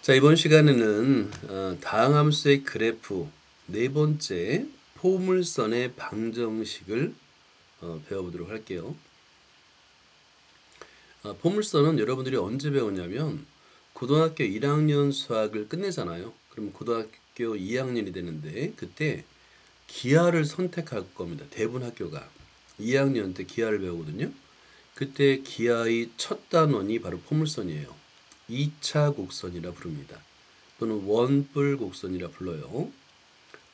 자, 이번 시간에는 다항함수의 그래프 네 번째 포물선의 방정식을 배워보도록 할게요. 포물선은 여러분들이 언제 배웠냐면 고등학교 1학년 수학을 끝내잖아요. 그럼 고등학교 2학년이 되는데 그때 기하를 선택할 겁니다. 대부분 학교가 2학년 때 기하를 배우거든요. 그때 기하의 첫 단원이 바로 포물선이에요. 2차 곡선이라 부릅니다. 또는 원뿔 곡선이라 불러요.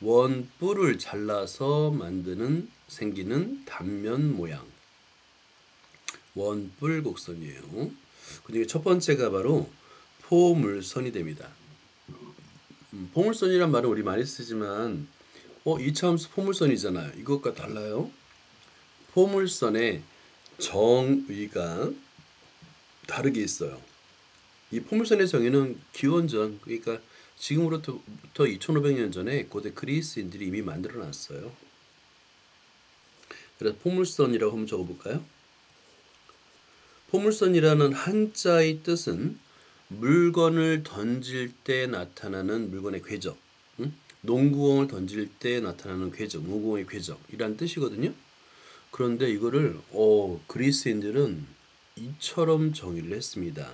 원뿔을 잘라서 만드는 생기는 단면 모양. 원뿔 곡선이에요. 그중에 첫 번째가 바로 포물선이 됩니다. 포물선이란 말은 우리 많이 쓰지만 이차함수 포물선이잖아요. 이것과 달라요. 포물선의 정의가 다르게 있어요. 이 포물선의 정의는 기원전, 그러니까 지금으로부터 2500년 전에 고대 그리스인들이 이미 만들어 놨어요. 그래서 포물선이라고 한번 적어볼까요? 포물선이라는 한자의 뜻은 물건을 던질 때 나타나는 물건의 궤적, 농구공을 던질 때 나타나는 궤적, 농구공의 궤적이란 뜻이거든요. 그런데 이거를 그리스인들은 이처럼 정의를 했습니다.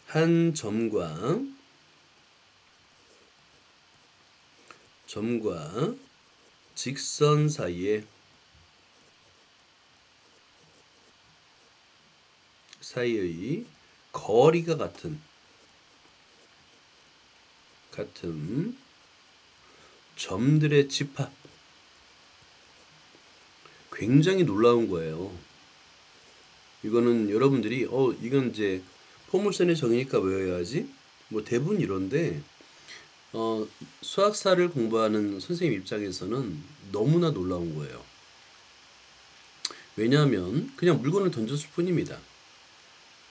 한 점과 직선 사이의 거리가 같은 점들의 집합. 굉장히 놀라운 거예요. 이거는 여러분들이 이건 이제 포물선의 정의니까 외워야지. 뭐 대부분 이런데 수학사를 공부하는 선생님 입장에서는 너무나 놀라운 거예요. 왜냐하면 그냥 물건을 던졌을 뿐입니다.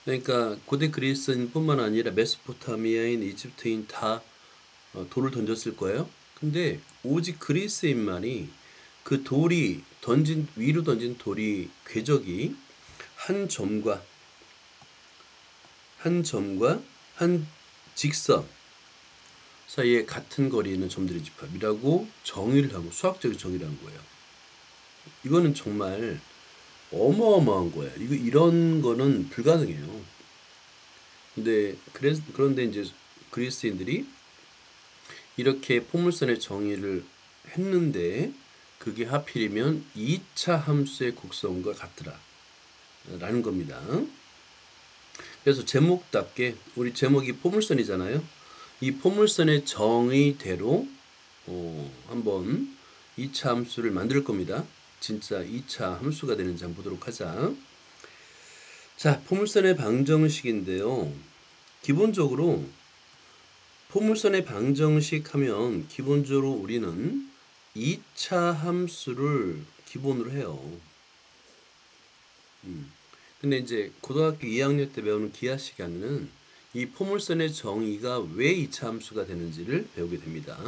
그러니까 고대 그리스인뿐만 아니라 메소포타미아인, 이집트인 다 돌을 던졌을 거예요. 근데 오직 그리스인만이 그 돌이 위로 던진 돌이 궤적이 한 점과 한 직선 사이에 같은 거리에 있는 점들의 집합이라고 정의를 하고 수학적인 정의를 한 거예요. 이거는 정말 어마어마한 거예요. 이런 거는 불가능해요. 그런데 이제 그리스인들이 이렇게 포물선의 정의를 했는데 그게 하필이면 2차 함수의 곡선과 같더라 라는 겁니다. 그래서 제목답게 우리 제목이 포물선이잖아요. 이 포물선의 정의대로 한번 2차 함수를 만들 겁니다. 진짜 2차 함수가 되는지 한번 보도록 하자. 자, 포물선의 방정식인데요. 기본적으로 포물선의 방정식 하면 기본적으로 우리는 2차 함수를 기본으로 해요. 근데 이제 고등학교 2학년 때 배우는 기하 시간에는 이 포물선의 정의가 왜 2차 함수가 되는지를 배우게 됩니다.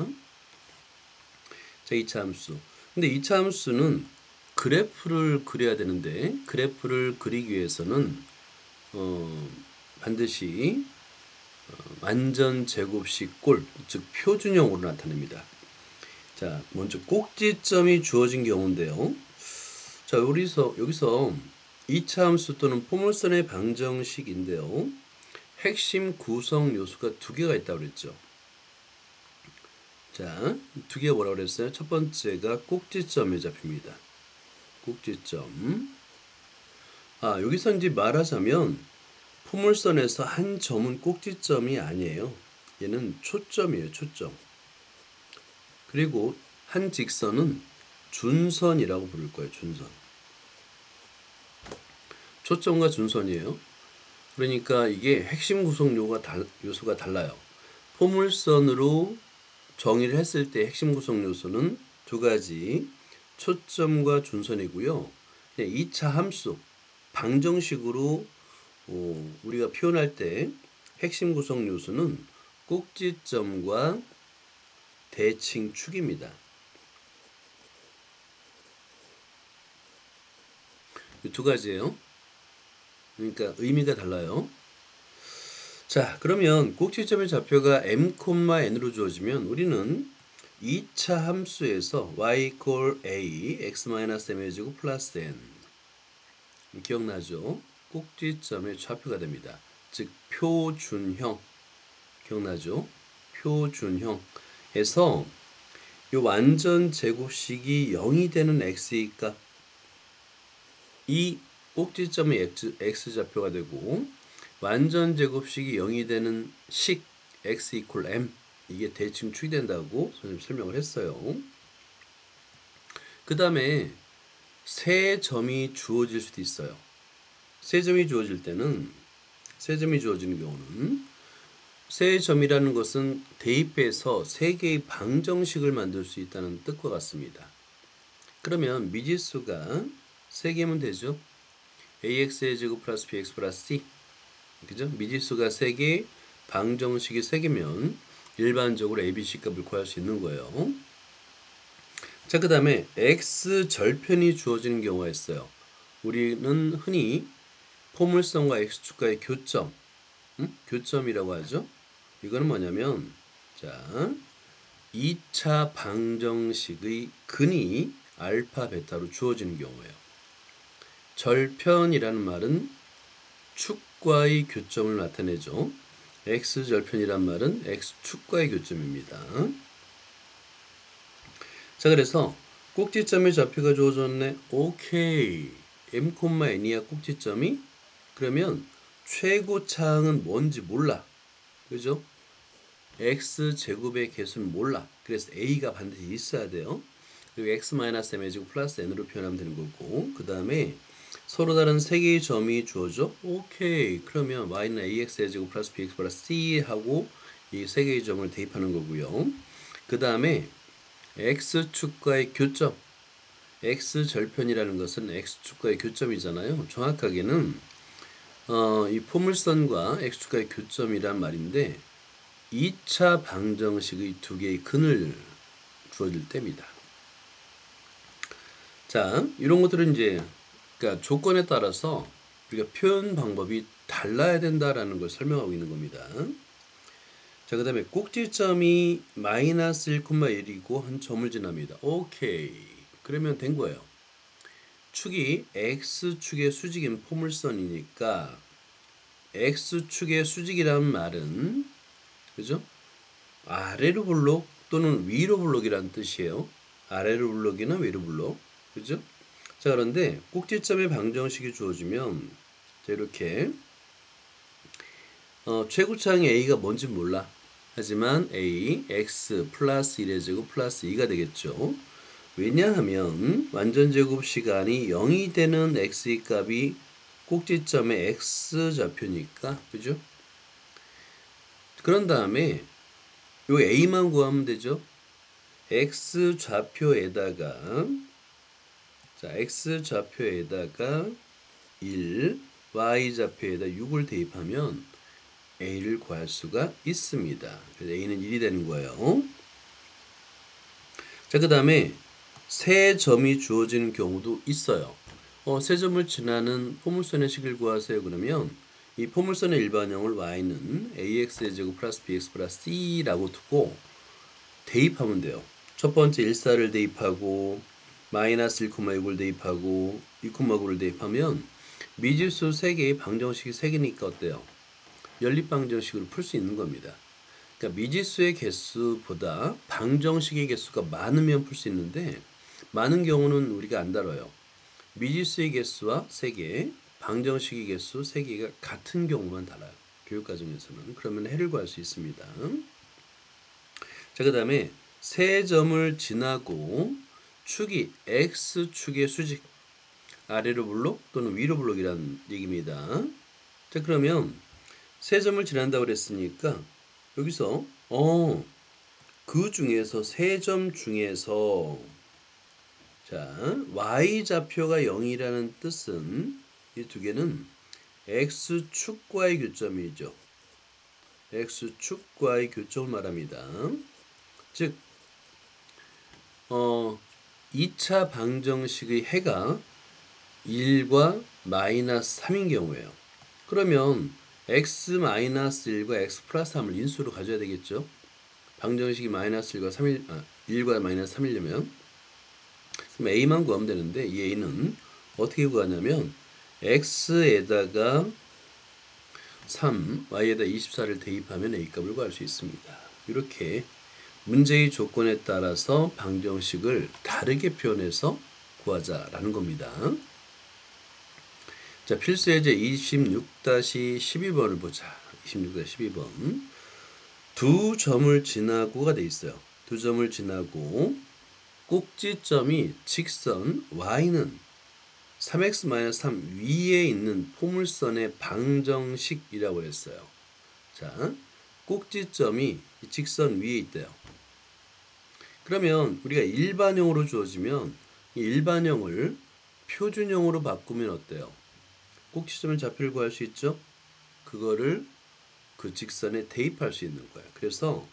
자, 2차 함수. 근데 2차 함수는 그래프를 그려야 되는데 그래프를 그리기 위해서는 반드시 완전 제곱식 골, 즉 표준형으로 나타냅니다. 자, 먼저 꼭지점이 주어진 경우인데요. 자, 여기서 2차 함수 또는 포물선의 방정식인데요. 핵심 구성 요소가 두 개가 있다고 그랬죠. 자, 두 개가 뭐라고 그랬어요? 첫 번째가 꼭지점에 잡힙니다. 꼭지점. 여기서 이제 말하자면 포물선에서 한 점은 꼭지점이 아니에요. 얘는 초점이에요, 초점. 그리고 한 직선은 준선이라고 부를 거예요, 준선. 초점과 준선이에요. 그러니까 이게 핵심 구성 요소가 달라요. 포물선으로 정의를 했을 때 핵심 구성 요소는 두 가지, 초점과 준선이고요. 2차 함수, 방정식으로 우리가 표현할 때 핵심 구성 요소는 꼭지점과 대칭축입니다. 이 두 가지예요. 그러니까 의미가 달라요. 자, 그러면 꼭지점의 좌표가 m,n으로 주어지면 우리는 2차 함수에서 y equal a, x-m제곱 플러스 n. 기억나죠? 꼭지점의 좌표가 됩니다. 즉 표준형. 기억나죠? 표준형에서 이 완전 제곱식이 0이 되는 x의 값, 이 꼭지점의 x좌표가 되고 완전 제곱식이 0이 되는 식 x equal m, 이게 대칭 축이 된다고 선생님 설명을 했어요. 그 다음에 세 점이 주어질 수도 있어요. 세 점이 주어질 때는, 세 점이 주어지는 경우는 세 점이라는 것은 대입해서 세 개의 방정식을 만들 수 있다는 뜻과 같습니다. 그러면 미지수가 세 개면 되죠. ax의 제곱 플러스 bx 플러스 c, 그죠? 미지수가 세 개, 방정식이 세 개면 일반적으로 abc 값을 구할 수 있는 거예요. 자, 그 다음에 x 절편이 주어지는 경우가 있어요. 우리는 흔히 포물선과 x축과의 교점, 교점이라고 하죠. 이거는 뭐냐면, 자, 2차 방정식의 근이 알파, 베타로 주어지는 경우예요. 절편이라는 말은 축과의 교점을 나타내죠. x절편이란 말은 x축과의 교점입니다. 자, 그래서 꼭지점의 좌표가 주어졌네. 오케이. m,n이야 꼭지점이. 그러면 최고차항은 뭔지 몰라. 그죠? x제곱의 개수는 몰라. 그래서 a가 반드시 있어야 돼요. 그리고 x-m의 제곱 플러스 n으로 표현하면 되는 거고, 그 다음에 서로 다른 세 개의 점이 주어져. 오케이. 그러면 y는 ax의 제곱 플러스 bx 플러스 c 하고 이 세 개의 점을 대입하는 거고요. 그 다음에 x축과의 교점, x절편이라는 것은 x축과의 교점이잖아요. 정확하게는 이 포물선과 x축과의 교점이란 말인데 2차 방정식의 두 개의 근을 주어질 때입니다. 자, 이런 것들은 이제 그러니까 조건에 따라서 우리가 표현 방법이 달라야 된다라는 걸 설명하고 있는 겁니다. 자, 그 다음에 꼭지점이 마이너스 1,1이고 한 점을 지납니다. 오케이. 그러면 된 거예요. 축이 x축의 수직인 포물선이니까 x축의 수직이라는 말은, 그죠? 아래로 블록 또는 위로 블록이라는 뜻이에요. 아래로 블록이나 위로 블록. 그죠? 자, 그런데 꼭지점의 방정식이 주어지면 자, 이렇게 최고차항의 a가 뭔지 몰라. 하지만 a, x 플러스 1의 제곱 플러스 2가 되겠죠. 왜냐하면 완전제곱 시간이 0이 되는 x의 값이 꼭지점의 x좌표니까. 그죠? 그런 다음에 요 a만 구하면 되죠. x좌표에다가, 자, x좌표에다가 1, y좌표에다 6을 대입하면 a를 구할 수가 있습니다. 그래서 a는 1이 되는 거예요. 자, 그 다음에 세 점이 주어지는 경우도 있어요. 세 점을 지나는 포물선의 식을 구하세요. 그러면 이 포물선의 일반형을 y는 ax의 제곱 플러스 bx 플러스 c라고 두고 대입하면 돼요. 첫 번째 1사를 대입하고 마이너스 1,6을 대입하고 2,9를 대입하면 미지수 3개의 방정식이 3개니까 어때요? 연립방정식으로 풀 수 있는 겁니다. 그러니까 미지수의 개수보다 방정식의 개수가 많으면 풀 수 있는데 많은 경우는 우리가 안 다뤄요. 미지수의 개수와 3개, 방정식의 개수 3개가 같은 경우만 달아요. 교육과정에서는. 그러면 해를 구할 수 있습니다. 자, 그 다음에 세 점을 지나고 축이 x축의 수직, 아래로 블록 또는 위로 블록이라는 얘기입니다. 자, 그러면 세 점을 지난다고 그랬으니까 여기서 그 중에서 세 점 중에서 자, y좌표가 0이라는 뜻은 이 두 개는 x축과의 교점이죠. x축과의 교점을 말합니다. 즉 2차 방정식의 해가 1과 마이너스 3인 경우예요. 그러면 x-1과 x 플러스 3을 인수로 가져야 되겠죠. 방정식이 마이너스 1과 3일, 1과 마이너스 3이려면 그럼 a만 구하면 되는데 이 a는 어떻게 구하냐면 x에다가 3, y에다 24를 대입하면 a 값을 구할 수 있습니다. 이렇게 문제의 조건에 따라서 방정식을 다르게 표현해서 구하자라는 겁니다. 자, 필수 예제 26-12번을 보자. 26-12번. 두 점을 지나고가 돼 있어요. 두 점을 지나고 꼭지점이 직선 y는 3x-3 위에 있는 포물선의 방정식이라고 했어요. 자, 꼭지점이 직선 위에 있대요. 그러면 우리가 일반형으로 주어지면 이 일반형을 표준형으로 바꾸면 어때요? 꼭지점의 좌표를 구할 수 있죠? 그거를 그 직선에 대입할 수 있는 거예요. 그래서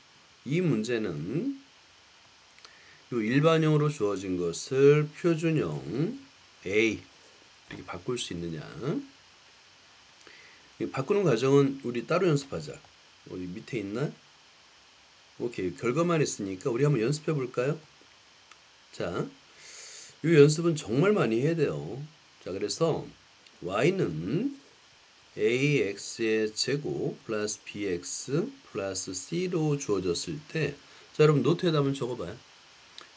이 문제는 이 일반형으로 주어진 것을 표준형 A 이렇게 바꿀 수 있느냐? 바꾸는 과정은 우리 따로 연습하자. 어디 밑에 있나? 오케이, 결과만 있으니까 우리 한번 연습해 볼까요? 자, 이 연습은 정말 많이 해야 돼요. 자, 그래서 y는 ax의 제곱 플러스 bx 플러스 c로 주어졌을 때, 자, 여러분 노트에다 한번 적어봐요.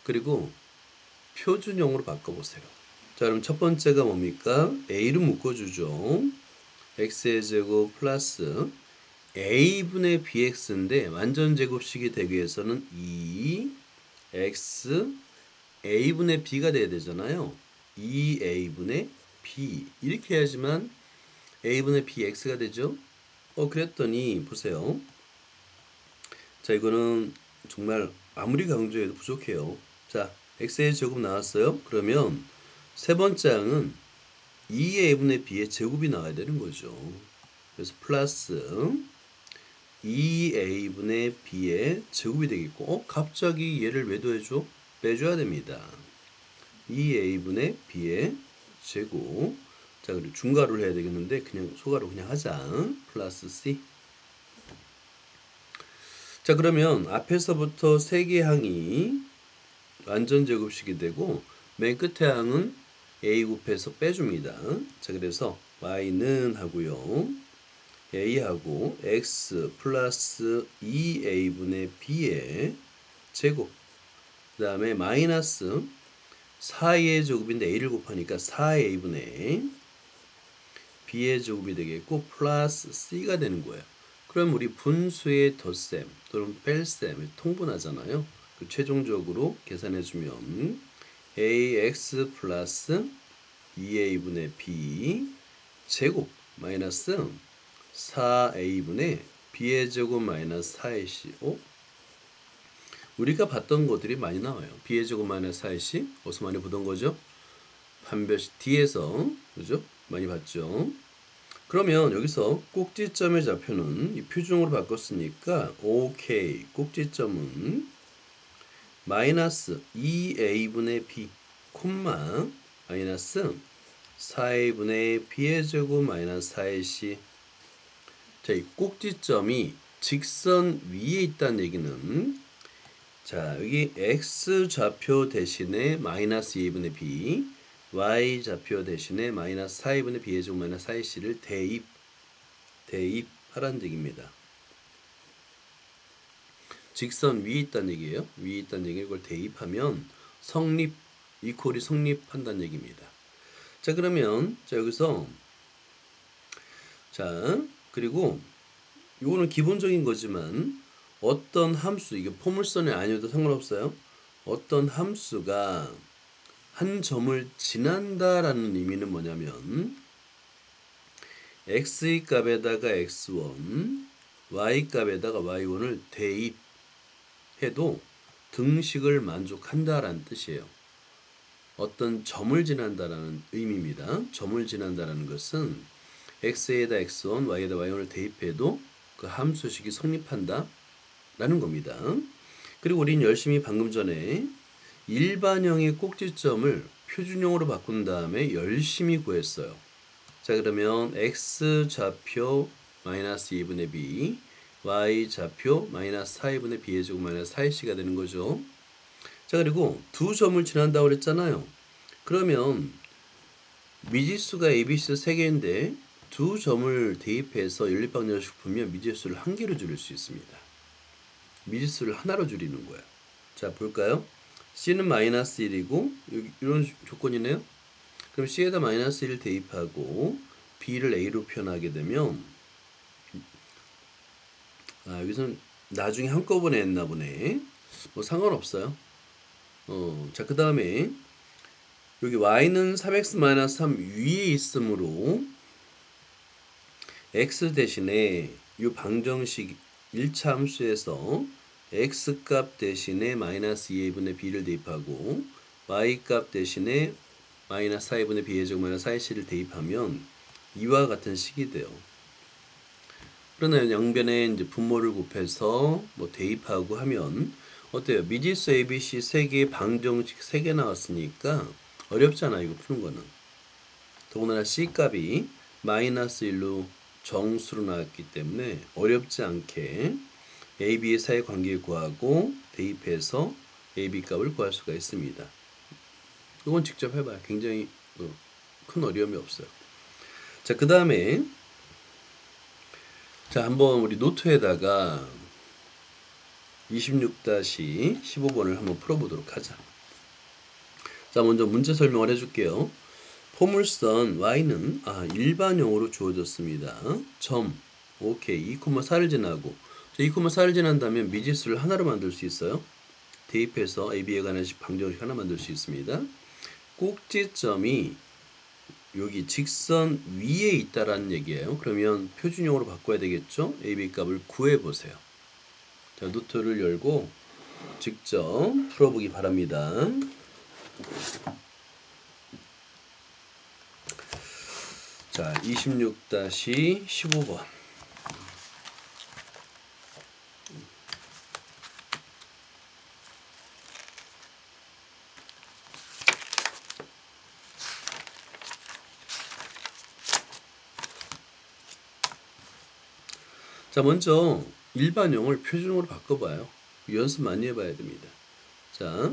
그리고 표준형으로 바꿔보세요. 자, 그럼 첫 번째가 뭡니까? a를 묶어주죠. x의 제곱 플러스 a분의 bx인데 완전 제곱식이 되기 위해서는 2x a분의 b가 돼야 되잖아요. 2a분의 b 이렇게 해야지만 a분의 bx가 되죠. 그랬더니 보세요. 자, 이거는 정말 아무리 강조해도 부족해요. 자, x의 제곱 나왔어요. 그러면 세 번째 항은 2a분의 b의 제곱이 나와야 되는 거죠. 그래서 플러스 2a분의 b의 제곱이 되겠고, 갑자기 얘를 왜 더해줘? 빼줘야 됩니다. 2a분의 b의 제곱. 자, 그리고 중괄호를 해야 되겠는데 그냥 소괄호 그냥 하자. 플러스 c. 자, 그러면 앞에서부터 세 개 항이 완전 제곱식이 되고 맨 끝에 항은 a 곱해서 빼줍니다. 자, 그래서 y는 하고요. a하고 x 플러스 2a분의 b의 제곱. 그 다음에 마이너스 4의 제곱인데 a를 곱하니까 4a분의 b의 제곱이 되겠고 플러스 c가 되는 거예요. 그럼 우리 분수의 덧셈 또는 뺄셈을 통분하잖아요. 그 최종적으로 계산해주면 ax 플러스 2a분의 b 제곱 마이너스 4a분의 b의 제곱 마이너스 4ac. 우리가 봤던 것들이 많이 나와요. b의 제곱 마이너스 4ac 어디서 많이 보던 거죠? 판별식 D에서 그죠? 많이 봤죠. 그러면 여기서 꼭지점의 좌표는 이 표준으로 바꿨으니까 OK 꼭지점은 마이너스 2a분의 b 콤마 마이너스 4a분의 b의 제곱 마이너스 4ac. 자, 이 꼭지점이 직선 위에 있다는 얘기는, 자, 여기 x 좌표 대신에 마이너스 2a분의 b, y 좌표 대신에 마이너스 4a분의 b의 제곱 마이너스 4ac를 대입하라는 얘기입니다. 직선 위에 있다는 얘기예요. 위에 있다는 얘기, 이걸 대입하면 성립, 이퀄이 성립한다는 얘기입니다. 자, 그러면 자, 여기서 자, 그리고 이거는 기본적인 거지만 어떤 함수, 이게 포물선이 아니어도 상관없어요. 어떤 함수가 한 점을 지난다라는 의미는 뭐냐면 x의 값에다가 x1, y 값에다가 y1을 대입해도 등식을 만족한다라는 뜻이에요. 어떤 점을 지난다라는 의미입니다. 점을 지난다라는 것은 x에다 x1, y에다 y1을 대입해도 그 함수식이 성립한다 라는 겁니다. 그리고 우리는 열심히 방금 전에 일반형의 꼭지점을 표준형으로 바꾼 다음에 열심히 구했어요. 자, 그러면 x 좌표 마이너스 2분의 b y 좌표 마이너스 4분의 b의 제곱 마이너스 4c가 되는 거죠. 자, 그리고 두 점을 지난다고 그랬잖아요. 그러면 미지수가 ABC도 3개인데 두 점을 대입해서 연립방정식 풀면 미지수를 한 개로 줄일 수 있습니다. 미지수를 하나로 줄이는 거예요. 자, 볼까요? C는 마이너스 1이고 이런 조건이네요. 그럼 C에다 마이너스 1을 대입하고 B를 A로 표현하게 되면 여기서는 나중에 한꺼번에 했나 보네. 뭐 상관없어요. 자, 그 다음에 여기 y는 3x-3 위에 있으므로 x 대신에 이 방정식 1차 함수에서 x값 대신에 마이너스 2분의 b를 대입하고 y값 대신에 마이너스 4분의 b의 제곱 마이너스 4c를 대입하면 이와 같은 식이 돼요. 그러나 양변에 이제 분모를 곱해서 뭐 대입하고 하면 어때요? 미지수 ABC 3개의 방정식 3개 나왔으니까 어렵잖아, 이거 푸는 거는. 더군다나 C값이 마이너스 1로 정수로 나왔기 때문에 어렵지 않게 AB의 사이 관계를 구하고 대입해서 AB 값을 구할 수가 있습니다. 이건 직접 해봐요. 굉장히 큰 어려움이 없어요. 자, 그 다음에 자, 한번 우리 노트에다가 26-15번을 한번 풀어보도록 하자. 자, 먼저 문제 설명을 해줄게요. 포물선 y는 일반형으로 주어졌습니다. 점, 오케이, 2,4를 지나고 2,4를 지난다면 미지수를 하나로 만들 수 있어요. 대입해서 AB에 관한 방정식 하나 만들 수 있습니다. 꼭지점이 여기 직선 위에 있다라는 얘기예요. 그러면 표준형으로 바꿔야 되겠죠? AB 값을 구해보세요. 자, 노트를 열고 직접 풀어보기 바랍니다. 자, 26-15번. 자, 먼저 일반형을 표준형으로 바꿔봐요. 연습 많이 해봐야 됩니다. 자,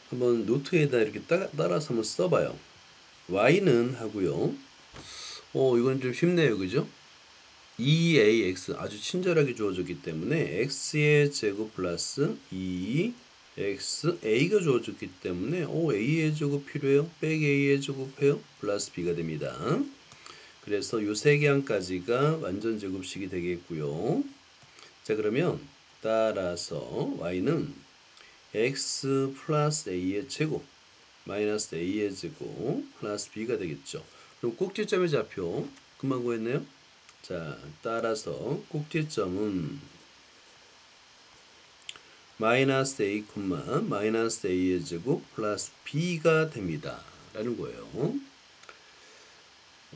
한번 노트에다 이렇게 따라서 한번 써봐요. y는 하고요. 이건 좀 쉽네요, 그죠? 2ax 아주 친절하게 주어졌기 때문에 x의 제곱 플러스 2x a가 주어졌기 때문에 a의 제곱 필요해요. 빼기 a의 제곱해요. 플러스 b가 됩니다. 그래서 요 세 개항까지가 완전 제곱식이 되겠고요. 자, 그러면 따라서 y는 x 플러스 a의 제곱 마이너스 a의 제곱 플러스 b가 되겠죠. 그럼 꼭지점의 좌표 금방 구했네요. 자, 따라서 꼭지점은 마이너스 a, 마이너스 a의 제곱 플러스 b가 됩니다. 라는 거예요.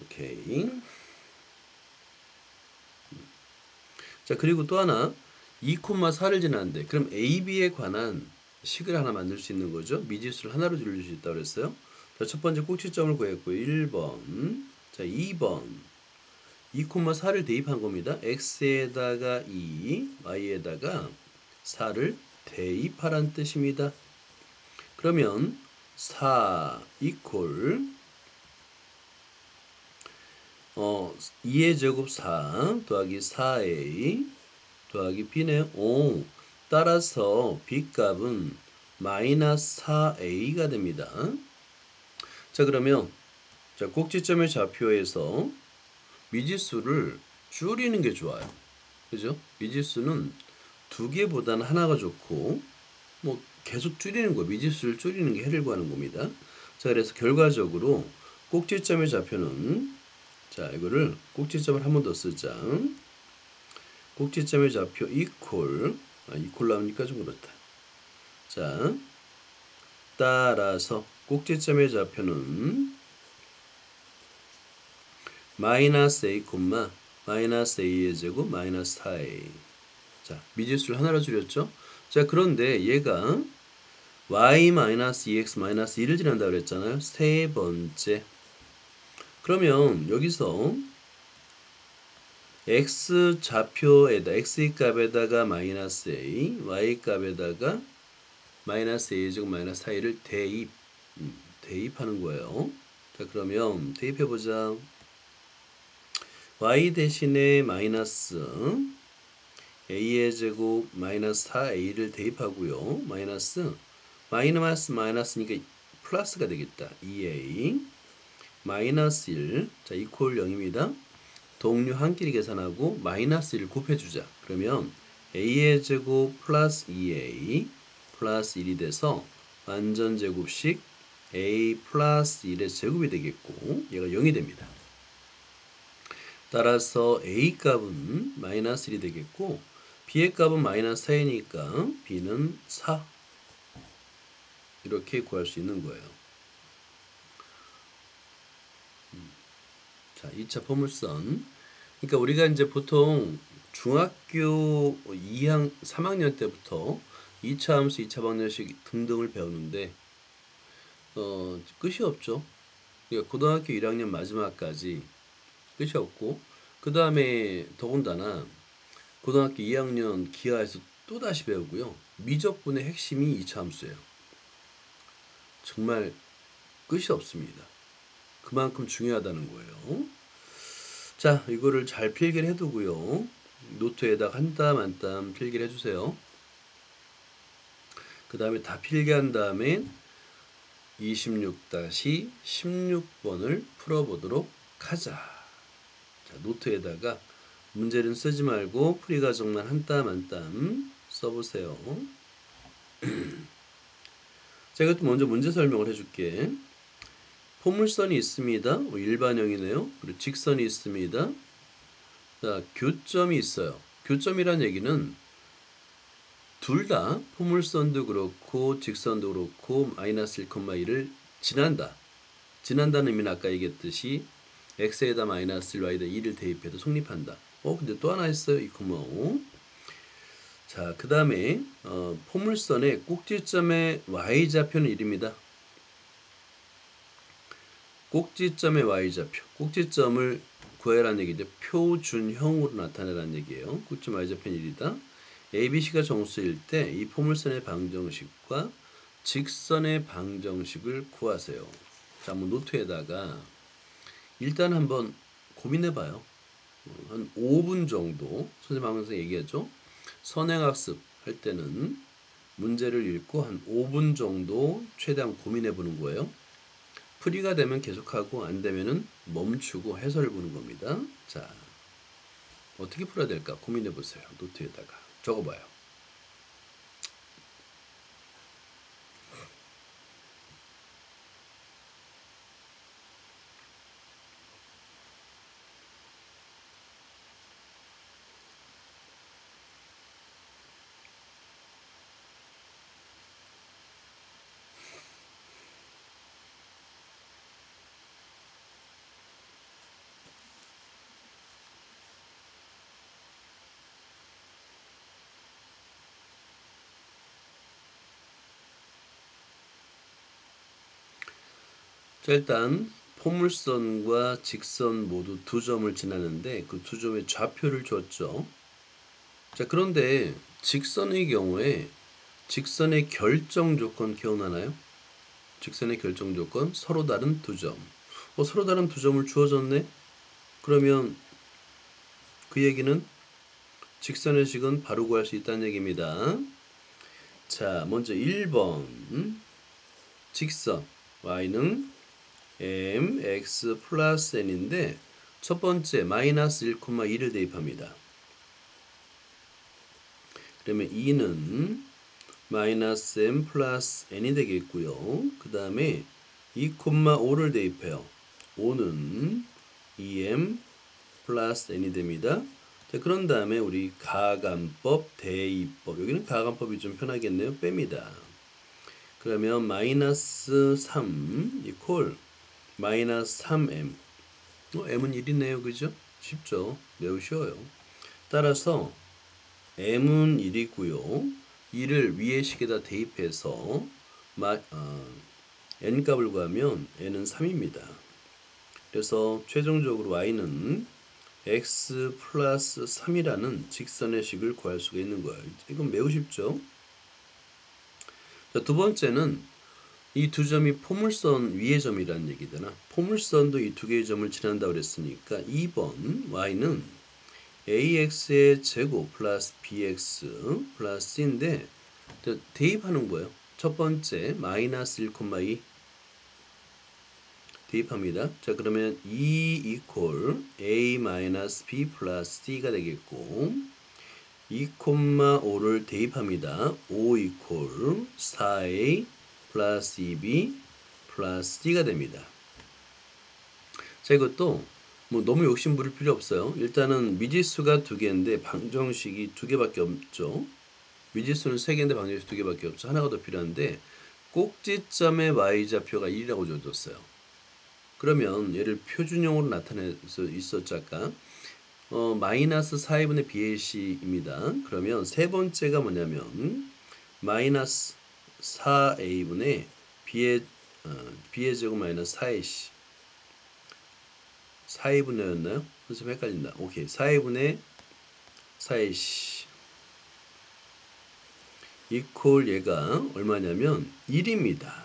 오케이. 자, 그리고 또 하나 2,4를 지났는데 그럼 AB에 관한 식을 하나 만들 수 있는 거죠. 미지수를 하나로 줄일 수 있다고 그랬어요. 자, 첫 번째 꼭지점을 구했고요. 1번. 자, 2번. 2,4를 대입한 겁니다. x에다가 2, y에다가 4를 대입하란 뜻입니다. 그러면 4 이퀄 2의 제곱 4 더하기 4a 더하기 b네요. 따라서 b값은 마이너스 4a가 됩니다. 자, 그러면 자, 꼭지점의 좌표에서 미지수를 줄이는 게 좋아요. 그죠? 미지수는 두 개보다는 하나가 좋고 뭐 계속 줄이는 거, 미지수를 줄이는 게 해를 구하는 겁니다. 자, 그래서 결과적으로 꼭지점의 좌표는 자, 이거를 꼭지점을 한 번 더 쓰자. 꼭지점의 좌표 이퀄 나오니까 좀 그렇다. 자, 따라서 꼭지점의 좌표는 마이너스 a, 마이너스 a의 제곱 마이너스 4a. 자, 미지수를 하나로 줄였죠. 자, 그런데 얘가 y 마이너스 2x 마이너스 1을 지난다고 그랬잖아요. 세 번째. 그러면 여기서 x 좌표에다 x의 값에다가 마이너스 a, y 값에다가 마이너스 a 제곱 마이너스 4를 대입하는 거예요. 자, 그러면 대입해 보자. y 대신에 마이너스 a의 제곱 마이너스 4a를 대입하고요. 마이너스니까 플러스가 되겠다. 2a 마이너스 1, 자, 이퀄 0입니다. 동류 한 끼리 계산하고 마이너스 1을 곱해주자. 그러면 a의 제곱 플러스 2a 플러스 1이 돼서 완전 제곱식 a 플러스 1의 제곱이 되겠고 얘가 0이 됩니다. 따라서 a 값은 마이너스 1이 되겠고 b의 값은 마이너스 4이니까 b는 4 이렇게 구할 수 있는 거예요. 자, 2차 포물선. 그러니까 우리가 이제 보통 중학교 3학년 때부터 2차 함수, 2차 방정식 등등을 배우는데 끝이 없죠. 그러니까 고등학교 1학년 마지막까지 끝이 없고 그 다음에 더군다나 고등학교 2학년 기하에서 또 다시 배우고요. 미적분의 핵심이 2차 함수예요. 정말 끝이 없습니다. 그만큼 중요하다는 거예요. 자, 이거를 잘 필기를 해두고요. 노트에다가 한 땀 한 땀 필기를 해주세요. 그 다음에 다 필기한 다음에 26-16번을 풀어보도록 하자. 자, 노트에다가 문제는 쓰지 말고 풀이 과정만 한 땀 한 땀 써보세요. 자, 이것도 먼저 문제 설명을 해줄게. 포물선이 있습니다. 일반형이네요. 그리고 직선이 있습니다. 자, 교점이 있어요. 교점이란 얘기는 둘 다 포물선도 그렇고 직선도 그렇고 마이너스 1,1을 지난다. 지난다는 의미는 아까 얘기했듯이 x에다 마이너스 1, y에다 2를 대입해도 성립한다. 근데 또 하나 있어요. 2,5. 자, 그 다음에 포물선의 꼭지점의 y좌표는 1입니다. 꼭지점의 y좌표. 꼭지점을 구해라는 얘기죠. 표준형으로 나타내라는 얘기예요. 꼭지점 y좌표는 1이다. ABC가 정수일 때 이 포물선의 방정식과 직선의 방정식을 구하세요. 자, 한번 노트에다가 일단 한번 고민해봐요. 한 5분 정도 선생님 항상 얘기하죠. 선행학습 할 때는 문제를 읽고 한 5분 정도 최대한 고민해보는 거예요. 풀이가 되면 계속하고 안 되면은 멈추고 해설을 보는 겁니다. 자, 어떻게 풀어야 될까 고민해보세요. 노트에다가 적어봐요. 자, 일단 포물선과 직선 모두 두 점을 지나는데 그 두 점의 좌표를 줬죠. 자, 그런데 직선의 경우에 직선의 결정 조건 기억나나요? 직선의 결정 조건 서로 다른 두 점. 서로 다른 두 점을 주어졌네? 그러면 그 얘기는 직선의 식은 바로 구할 수 있다는 얘기입니다. 자, 먼저 1번 직선 y는 mx 플러스 n인데 첫 번째 마이너스 1,2를 대입합니다. 그러면 2는 마이너스 m 플러스 n이 되겠고요. 그 다음에 2,5를 대입해요. 5는 2m 플러스 n이 됩니다. 자, 그런 다음에 우리 가감법, 대입법, 여기는 가감법이 좀 편하겠네요. 뺍니다. 그러면 마이너스 3 이퀄 마이너스 3m. m은 1이네요. 그죠? 쉽죠? 매우 쉬워요. 따라서 m은 1이고요. 2를 위의 식에다 대입해서 n값을 구하면 n은 3입니다. 그래서 최종적으로 y는 x 플러스 3이라는 직선의 식을 구할 수가 있는 거예요. 이건 매우 쉽죠. 자, 두 번째는 이 두 점이 포물선 위의 점이라는 얘기잖아. 포물선도 이 두 개의 점을 지난다고 그랬으니까 2번 y는 ax의 제곱 플러스 bx 플러스 c인데 대입하는 거예요. 첫 번째 마이너스 1,2 대입합니다. 자, 그러면 2 이퀄 a 마이너스 b 플러스 c가 되겠고 2,5를 대입합니다. 5 이퀄 4a 플러스 2b 플러스 c가 됩니다. 자, 이것도 뭐 너무 욕심 부릴 필요 없어요. 일단은 미지수가 두 개인데 방정식이 두 개밖에 없죠. 미지수는 세 개인데 방정식 두 개밖에 없죠. 하나가 더 필요한데 꼭지점의 y좌표가 1이라고 줘줬어요. 그러면 얘를 표준형으로 나타낼 수 있었죠 아까. 마이너스 4분의 BAC입니다. 그러면 세 번째가 뭐냐면 마이너스 4A분의 B의 제곱 마이너스 4AC 4A분의였나요? 선생님 헷갈린다. 오케이. 4A분의 4AC 이퀄 얘가 얼마냐면 1입니다.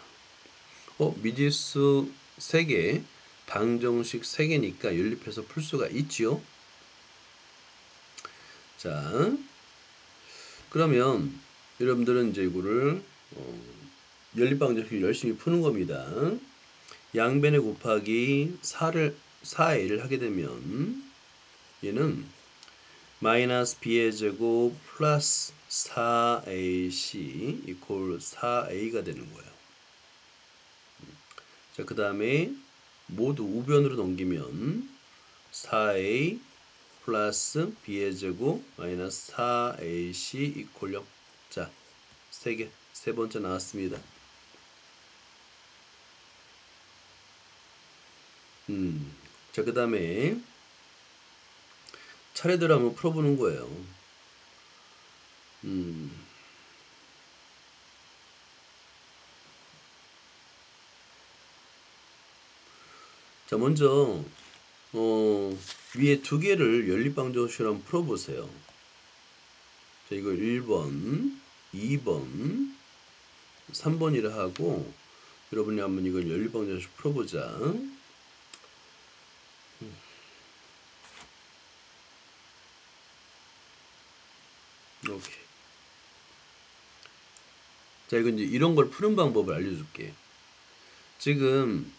미지수 3개, 방정식 3개니까 연립해서 풀 수가 있지요. 자, 그러면 여러분들은 이제 이거를 연립방정식 열심히 푸는 겁니다. 양변에 곱하기 4a를 하게 되면 얘는 마이너스 b의 제곱 플러스 4ac 이퀄 4a가 되는 거예요. 자, 그 다음에 모두 우변으로 넘기면 4a 플러스 b의 제곱 마이너스 4ac 이퀄 0. 자, 세 번째 나왔습니다. 자, 그 다음에 차례대로 한번 풀어보는 거예요. 자, 먼저 위에 두 개를 연립방정식으로 한번 풀어보세요. 자, 이거 1번, 2번, 3번이라 하고 여러분이 한번 이걸 연립방정식 풀어보자. 오케이. 자, 이건 이제 이런 걸 푸는 방법을 알려줄게. 지금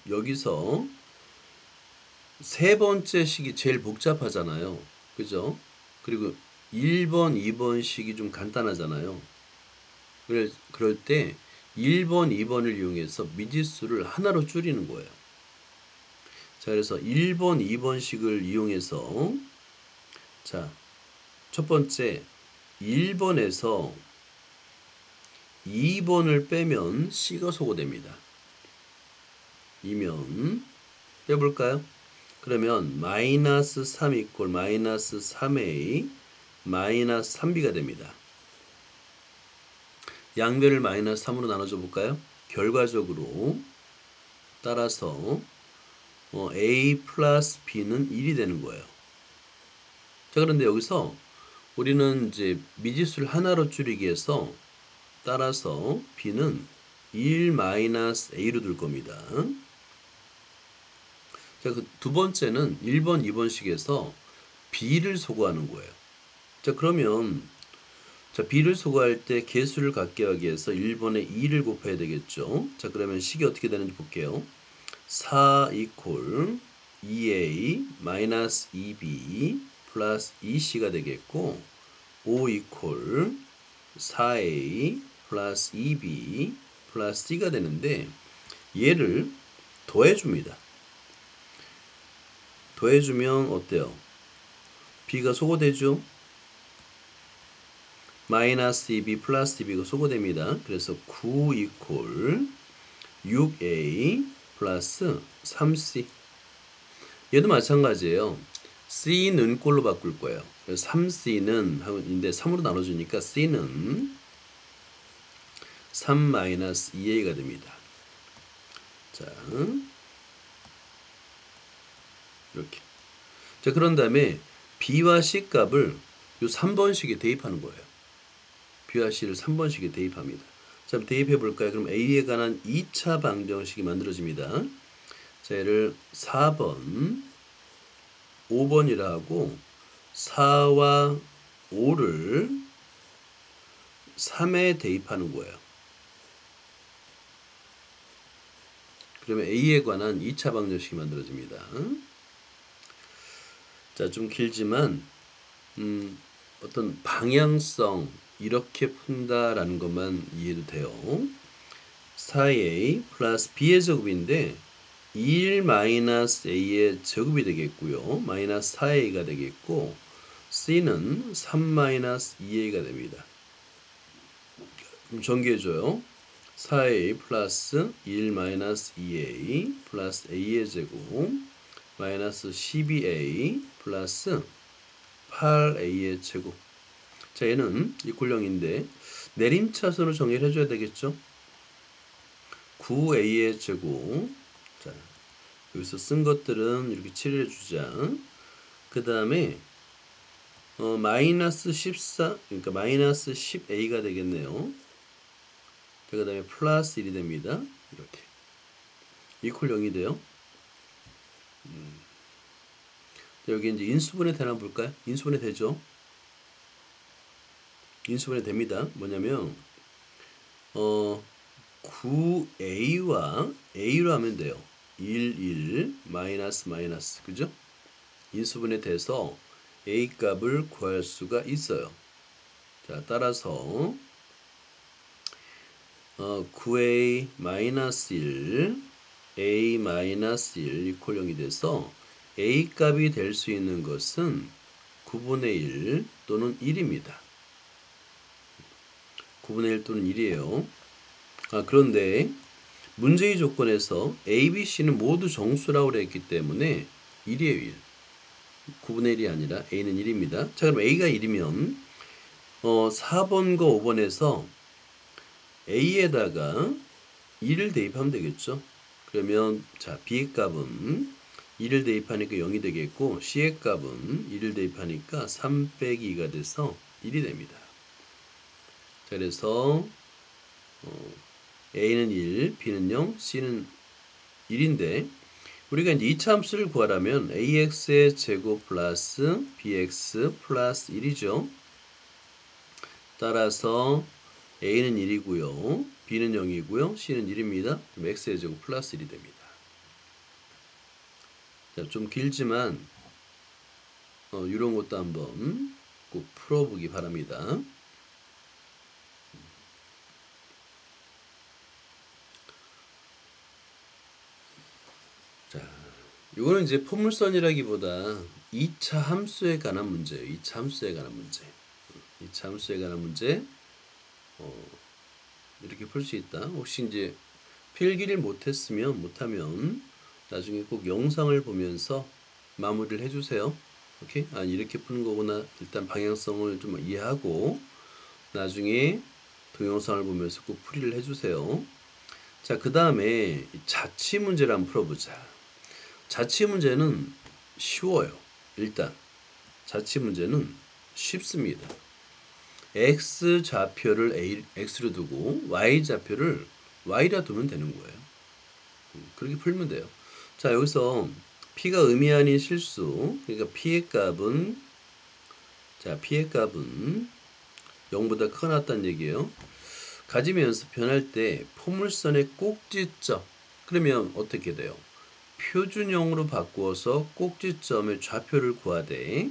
여기서 세 번째 식이 제일 복잡하잖아요. 그죠? 그리고 1번, 2번 식이 좀 간단하잖아요. 그럴 때 1번, 2번을 이용해서 미지수를 하나로 줄이는 거예요. 자, 그래서 1번, 2번 식을 이용해서 자, 첫 번째 1번에서 2번을 빼면 C가 소거됩니다. 이면 빼볼까요? 그러면 마이너스 3 이퀄 마이너스 3A 마이너스 3B가 됩니다. 양변을 마이너스 3으로 나눠줘 볼까요? 결과적으로 따라서 A 플러스 B는 1이 되는 거예요. 자, 그런데 여기서 우리는 이제 미지수를 하나로 줄이기 위해서 따라서 B는 1 마이너스 A로 둘 겁니다. 자, 그 두 번째는 1번, 2번식에서 B를 소거하는 거예요. 자, 그러면 자, B를 소거할 때 개수를 갖게 하기 위해서 1번에 2를 곱해야 되겠죠. 자, 그러면 식이 어떻게 되는지 볼게요. 4 이퀄 2A 마이너스 2B 플러스 2C가 되겠고 5 이퀄 4A 플러스 2B 플러스 C가 되는데 얘를 더해줍니다. 더해주면 어때요? B가 소거되죠? 마이너스 2B 플러스 2B가 소거됩니다. 그래서 9 이퀄 6A 플러스 3C. 얘도 마찬가지예요. C는 꼴로 바꿀 거예요. 그래서 3C는 인데 3으로 나눠주니까 C는 3 마이너스 2A가 됩니다. 자, 이렇게. 자, 그런 다음에 B와 C 값을 요 3번식에 대입하는 거예요. B와 C를 3번식에 대입합니다. 자, 대입해 볼까요? 그럼 A에 관한 2차 방정식이 만들어집니다. 자, 얘를 4번, 5번이라 하고 4와 5를 3에 대입하는 거예요. 그러면 A에 관한 2차 방정식이 만들어집니다. 자, 좀 길지만 어떤 방향성 이렇게 푼다라는 것만 이해도 돼요. 4a 플러스 b의 제곱인데 1 마이너스 a의 제곱이 되겠고요. 마이너스 4a가 되겠고 c는 3 마이너스 2a가 됩니다. 그럼 전개해줘요. 4a 플러스 1 마이너스 2a 플러스 a의 제곱 마이너스 12a 플러스 8a의 제곱. 자, 얘는 이퀄 0인데 내림차순으로 정의를 해줘야 되겠죠. 9a의 제곱. 자, 여기서 쓴 것들은 이렇게 칠해 주자. 그 다음에 마이너스 14, 그러니까 마이너스 10a가 되겠네요. 그 다음에 플러스 1이 됩니다. 이렇게 이퀄 0이 돼요. 여기 이제 인수분해 되나 볼까요? 인수분해 되죠. 인수분해 됩니다. 뭐냐면 9a와 a로 하면 돼요. 1 마이너스 마이너스, 그죠? 인수분해 돼서 a 값을 구할 수가 있어요. 자, 따라서 9a 마이너스 1 a 마이너스 1 이퀄 0이 돼서 a 값이 될 수 있는 것은 9분의 1 또는 1입니다. 9분의 1 또는 1이에요. 그런데 문제의 조건에서 A, B, C는 모두 정수라고 했기 때문에 1이에요. 1. 9분의 1이 아니라 A는 1입니다. 자, 그럼 A가 1이면 4번과 5번에서 A에다가 2를 대입하면 되겠죠. 그러면 자, B의 값은 2를 대입하니까 0이 되겠고 C의 값은 2를 대입하니까 3 빼기 2가 돼서 1이 됩니다. 자, 그래서 A는 1, B는 0, C는 1인데 우리가 이제 2차 함수를 구하려면 AX의 제곱 플러스 BX 플러스 1이죠. 따라서 A는 1이고요. B는 0이고요. C는 1입니다. 그럼 X의 제곱 플러스 1이 됩니다. 자, 좀 길지만 이런 것도 한번 꼭 풀어보기 바랍니다. 자, 이거는 이제 포물선이라기보다 2차 함수에 관한 문제예요. 2차 함수에 관한 문제. 2차 함수에 관한 문제. 이렇게 풀 수 있다. 혹시 이제 필기를 못하면 나중에 꼭 영상을 보면서 마무리를 해주세요. 오케이? 이렇게 푸는 거구나. 일단 방향성을 좀 이해하고 나중에 동영상을 보면서 꼭 풀이를 해주세요. 자, 그 다음에 자치 문제를 한번 풀어보자. 자치 문제는 쉬워요. 일단 자치 문제는 쉽습니다. x 좌표를 x로 두고 y 좌표를 y라 두면 되는 거예요. 그렇게 풀면 돼요. 자, 여기서 p가 의미 아닌 실수, 그러니까 p의 값은 0보다 크거나 같다는 얘기예요. 가지면서 변할 때 포물선의 꼭지점, 그러면 어떻게 돼요? 표준형으로 바꾸어서 꼭지점의 좌표를 구하되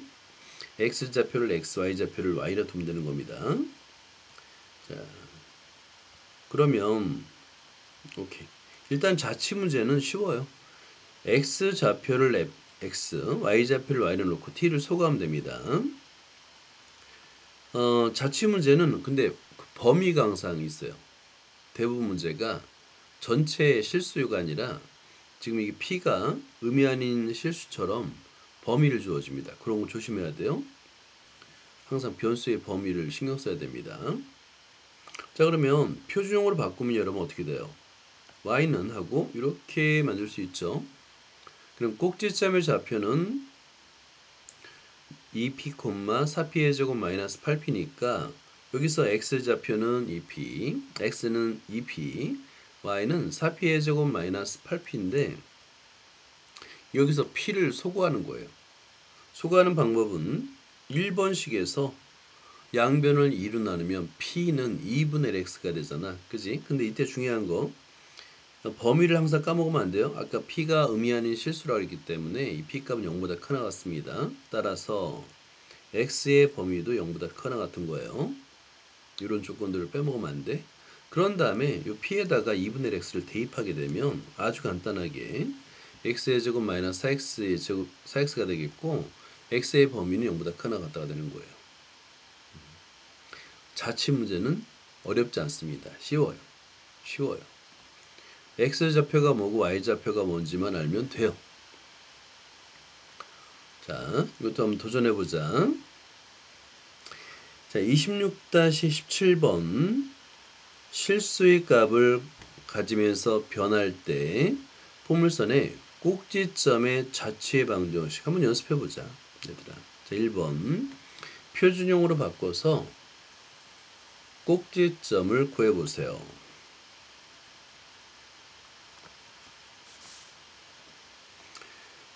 x좌표를 x, y좌표를 y라 두면 되는 겁니다. 자, 그러면 오케이. 일단 자치 문제는 쉬워요. x좌표를 x, y좌표를 y로 놓고 t를 소거하면 됩니다. 자치 문제는 근데 범위가 항상 있어요. 대부분 문제가 전체 실수요가 아니라 지금 이게 p가 의미 아닌 실수처럼 범위를 주어집니다. 그런 거 조심해야 돼요. 항상 변수의 범위를 신경 써야 됩니다. 자, 그러면 표준형으로 바꾸면 여러분 어떻게 돼요? y는 하고 이렇게 만들 수 있죠. 그럼 꼭지점의 좌표는 2p, 4p의 제곱 마이너스 8p니까 여기서 x 좌표는 2p, x는 2p, y는 4p의 제곱 마이너스 8p인데 여기서 p를 소거하는 거예요. 소거하는 방법은 1번식에서 양변을 2로 나누면 p는 2분의 x가 되잖아. 그지? 근데 이때 중요한 거 범위를 항상 까먹으면 안 돼요. 아까 p가 의미 아닌 실수라고 했기 때문에 이 p 값은 0보다 크나 같습니다. 따라서 x의 범위도 0보다 크나 같은 거예요. 이런 조건들을 빼먹으면 안 돼. 그런 다음에 이 p에다가 2분의 x를 대입하게 되면 아주 간단하게 x의 제곱 마이너스 4x의 제곱 4x가 되겠고 x의 범위는 0보다 크나 같다가 되는 거예요. 자취 문제는 어렵지 않습니다. 쉬워요. x 좌표가 뭐고 y 좌표가 뭔지만 알면 돼요. 자, 이것도 한번 도전해보자. 자, 26-17번 실수의 값을 가지면서 변할 때 포물선의 꼭지점의 자취의 방정식 한번 연습해보자. 얘들아. 자, 1번 표준형으로 바꿔서 꼭지점을 구해보세요.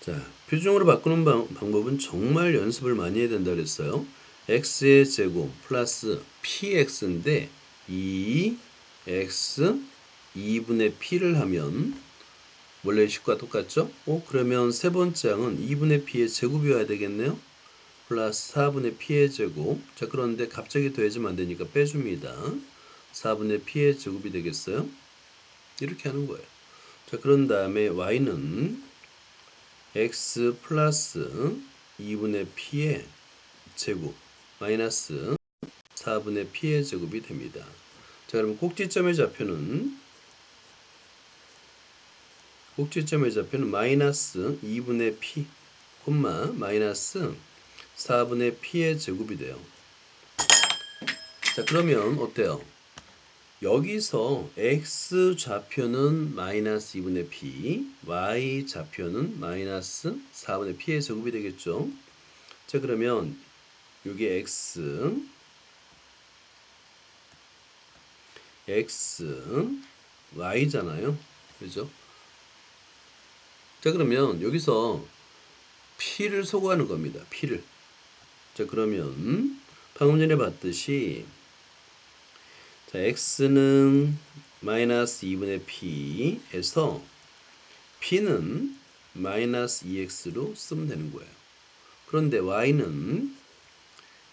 자, 표준형으로 바꾸는 방법은 정말 연습을 많이 해야 된다 그랬어요. x의 제곱 플러스 px인데 2x 2분의 p를 하면 원래 식과 똑같죠? 그러면 세 번째 항은 2분의 p의 제곱이어야 되겠네요. 플러스 4분의 p의 제곱. 자, 그런데 갑자기 더해지면 안 되니까 빼줍니다. 4분의 p의 제곱이 되겠어요? 이렇게 하는 거예요. 자, 그런 다음에 y는 x 플러스 2분의 p의 제곱 마이너스 4분의 p의 제곱이 됩니다. 자, 그럼 꼭지점의 좌표는 마이너스 2분의 p, 마이너스 4분의 p의 제곱이 돼요. 자, 그러면 어때요? 여기서 x 좌표는 마이너스 2분의 p, y 좌표는 마이너스 4분의 p의 제곱이 되겠죠. 자, 그러면 이게 y잖아요. 그죠? 자, 그러면 여기서 p를 소거하는 겁니다. p를. 자, 그러면 방금 전에 봤듯이 자, x는 마이너스 2분의 p에서 p는 마이너스 2x로 쓰면 되는 거예요. 그런데 y는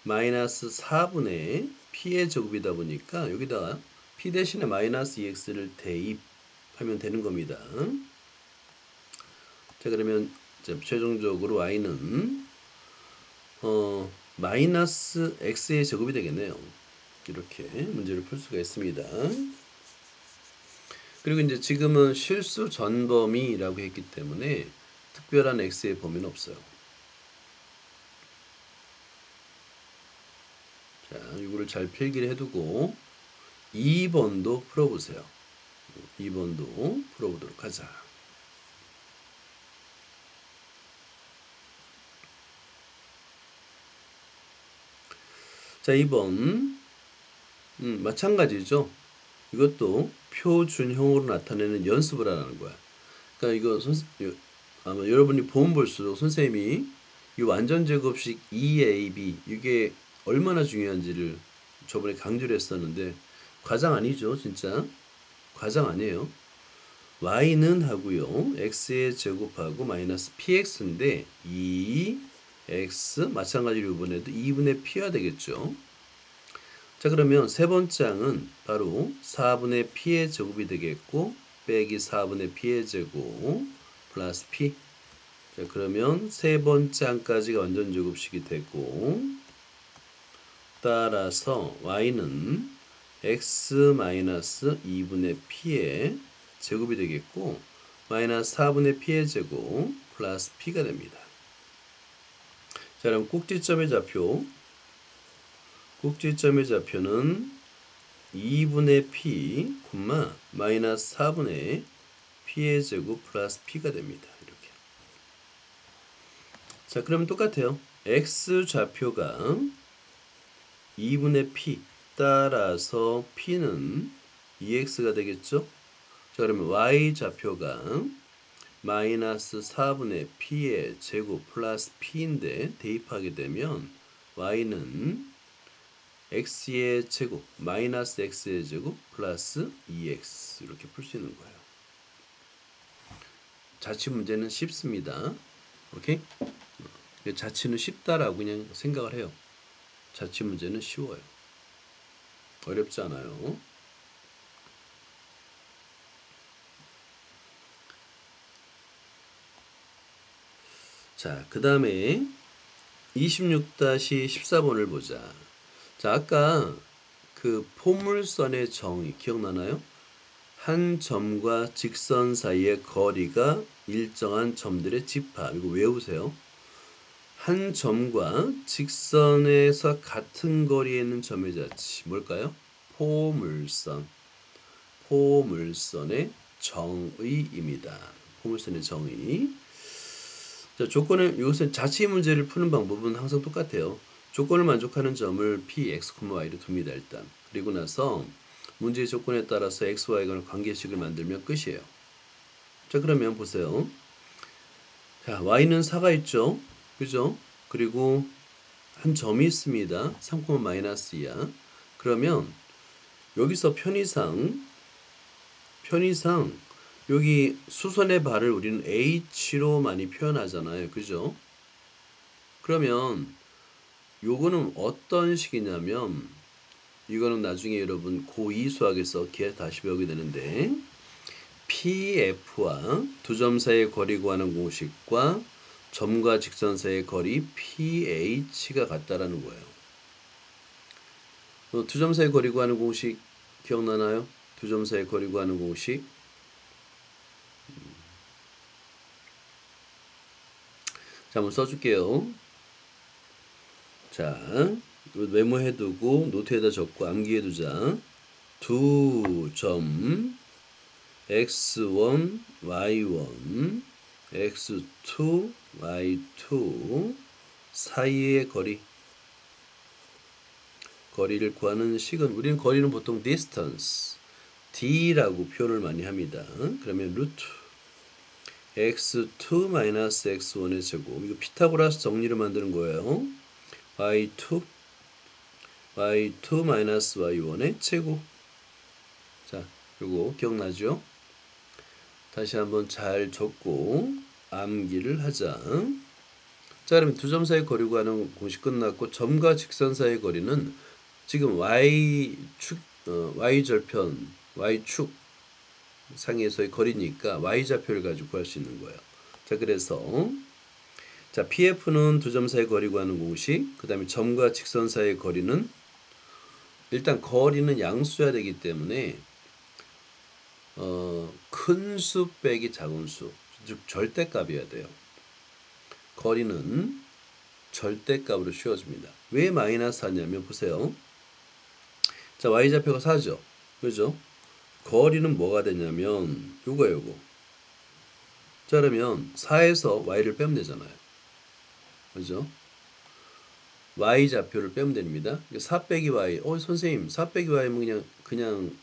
마이너스 4분의 p의 제곱이다 보니까 여기다가 p 대신에 마이너스 2x를 대입하면 되는 겁니다. 자, 그러면 최종적으로 y는 마이너스 x의 제곱이 되겠네요. 이렇게 문제를 풀 수가 있습니다. 그리고 이제 지금은 실수 전범위라고 했기 때문에 특별한 x의 범위는 없어요. 자, 이거를 잘 필기를 해두고 2번도 풀어보세요. 2번도 풀어보도록 하자. 자, 2번 마찬가지죠. 이것도 표준형으로 나타내는 연습을 하라는 거야. 그러니까 이거 아마 여러분이 보면 볼수록 선생님이 이 완전 제곱식 EAB 이게 얼마나 중요한지를 저번에 강조를 했었는데 과장 아니죠, 진짜. 과장 아니에요. y는 하고요. x의 제곱하고 마이너스 px인데 2x 마찬가지로 이번에도 2분의 p가 되겠죠. 자, 그러면 세 번째 항은 바로 4분의 p의 제곱이 되겠고 빼기 4분의 p의 제곱 플러스 p. 자, 그러면 세 번째 항까지가 완전 제곱식이 되고 따라서 y는 x 마이너스 2분의 p의 제곱이 되겠고 마이너스 4분의 p의 제곱 플러스 p가 됩니다. 자, 그럼 꼭지점의 좌표는 2분의 p, 마이너스 4분의 p의 제곱 플러스 p가 됩니다. 이렇게. 자, 그러면 똑같아요. x 좌표가 2분의 p 따라서 p는 2x가 되겠죠? 자, 그러면 y 좌표가 마이너스 4분의 p의 제곱 플러스 p인데 대입하게 되면 y는 x의 제곱 마이너스 x의 제곱 플러스 2x 이렇게 풀 수 있는 거예요. 자취 문제는 쉽습니다. 오케이? 자취는 쉽다라고 그냥 생각을 해요. 자취 문제는 쉬워요. 어렵지 않아요. 자, 그 다음에 26-14번을 보자. 자, 아까 그 포물선의 정의 기억나나요? 한 점과 직선 사이의 거리가 일정한 점들의 집합. 이거 외우세요. 한 점과 직선에서 같은 거리에 있는 점의 자치. 뭘까요? 포물선. 포물선의 정의입니다. 포물선의 정의. 자, 조건을 이것은 자치 문제를 푸는 방법은 항상 똑같아요. 조건을 만족하는 점을 p, x, y로 둡니다. 일단. 그리고 나서 문제의 조건에 따라서 x, y 간의 관계식을 만들면 끝이에요. 자, 그러면 보세요. 자, y는 4가 있죠. 그죠? 그리고 한 점이 있습니다. 3,-2야. 그러면 여기서 편의상 여기 수선의 발을 우리는 h로 많이 표현하잖아요. 그죠? 그러면 요거는 어떤 식이냐면 이거는 나중에 여러분 고2 수학에서 기회 다시 배우게 되는데 PF와 두 점 사이의 거리 구하는 공식과 점과 직선 사이의 거리 PH가 같다라는 거예요. 두 점 사이의 거리 구하는 공식 기억나나요? 두 점 사이의 거리 구하는 공식. 자, 한번 써줄게요. 자, 메모해두고 노트에다 적고 암기해두자. 두 점 x1, y1, x2, y2 사이의 거리를 구하는 식은 우리는 거리는 보통 distance, d라고 표현을 많이 합니다. 그러면 루트 x2 마이너스 x1의 제곱 이거 피타고라스 정리를 만드는 거예요. y2 마이너스 y1의 제곱. 자, 요거 기억나죠? 다시 한번 잘 적고 암기를 하자. 자, 그러면 두 점 사이 거리 구하는 공식 끝났고 점과 직선 사이 거리는 지금 y축 y절편 y축 상에서의 거리니까 y좌표를 가지고 구할 수 있는 거예요. 자, 그래서 자, PF는 두 점 사이 거리 구하는 공식, 그 다음에 점과 직선 사이의 거리는 일단 거리는 양수여야 되기 때문에 큰 수 빼기 작은 수, 즉 절대값이어야 돼요. 거리는 절대값으로 씌워집니다. 왜 마이너스 하냐면 보세요. 자, y좌표가 4죠. 그죠? 거리는 뭐가 되냐면 요거. 자, 그러면 4에서 y를 빼면 되잖아요. 그죠? y좌표를 빼면 됩니다. 4 빼기 y. 선생님, 4 빼기 y면 그냥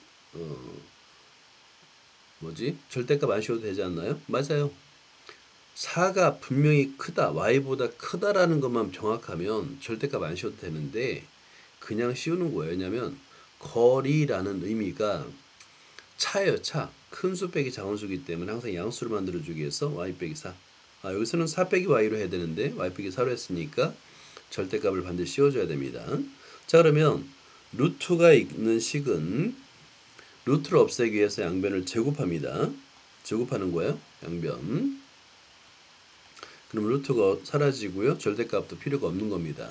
절대값 안 씌워도 되지 않나요? 맞아요. 4가 분명히 크다, y보다 크다라는 것만 정확하면 절대값 안 씌워도 되는데 그냥 씌우는 거예요. 왜냐면 거리라는 의미가 차예요, 차. 큰 수 빼기 작은 수이기 때문에 항상 양수를 만들어주기 위해서 y 빼기 4. 여기서는 4 빼기 y로 해야 되는데 y 빼기 4로 했으니까 절대값을 반드시 씌워줘야 됩니다. 자, 그러면 루트가 있는 식은 루트를 없애기 위해서 양변을 제곱합니다. 제곱하는 거예요. 양변. 그럼 루트가 사라지고요. 절대값도 필요가 없는 겁니다.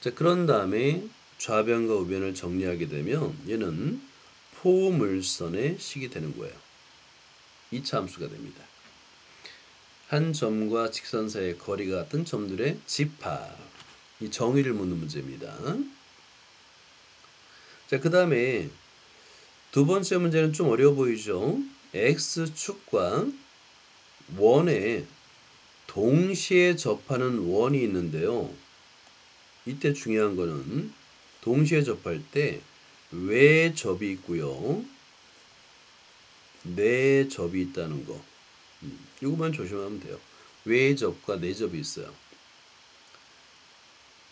자, 그런 다음에 좌변과 우변을 정리하게 되면 얘는 포물선의 식이 되는 거예요. 2차 함수가 됩니다. 한 점과 직선 사이의 거리가 같은 점들의 집합. 이 정의를 묻는 문제입니다. 자, 그 다음에 두 번째 문제는 좀 어려워 보이죠? X축과 원의 동시에 접하는 원이 있는데요. 이때 중요한 거는 동시에 접할 때 외접이 있고요. 내접이 있다는 거. 이것만 조심하면 돼요. 외접과 내접이 있어요.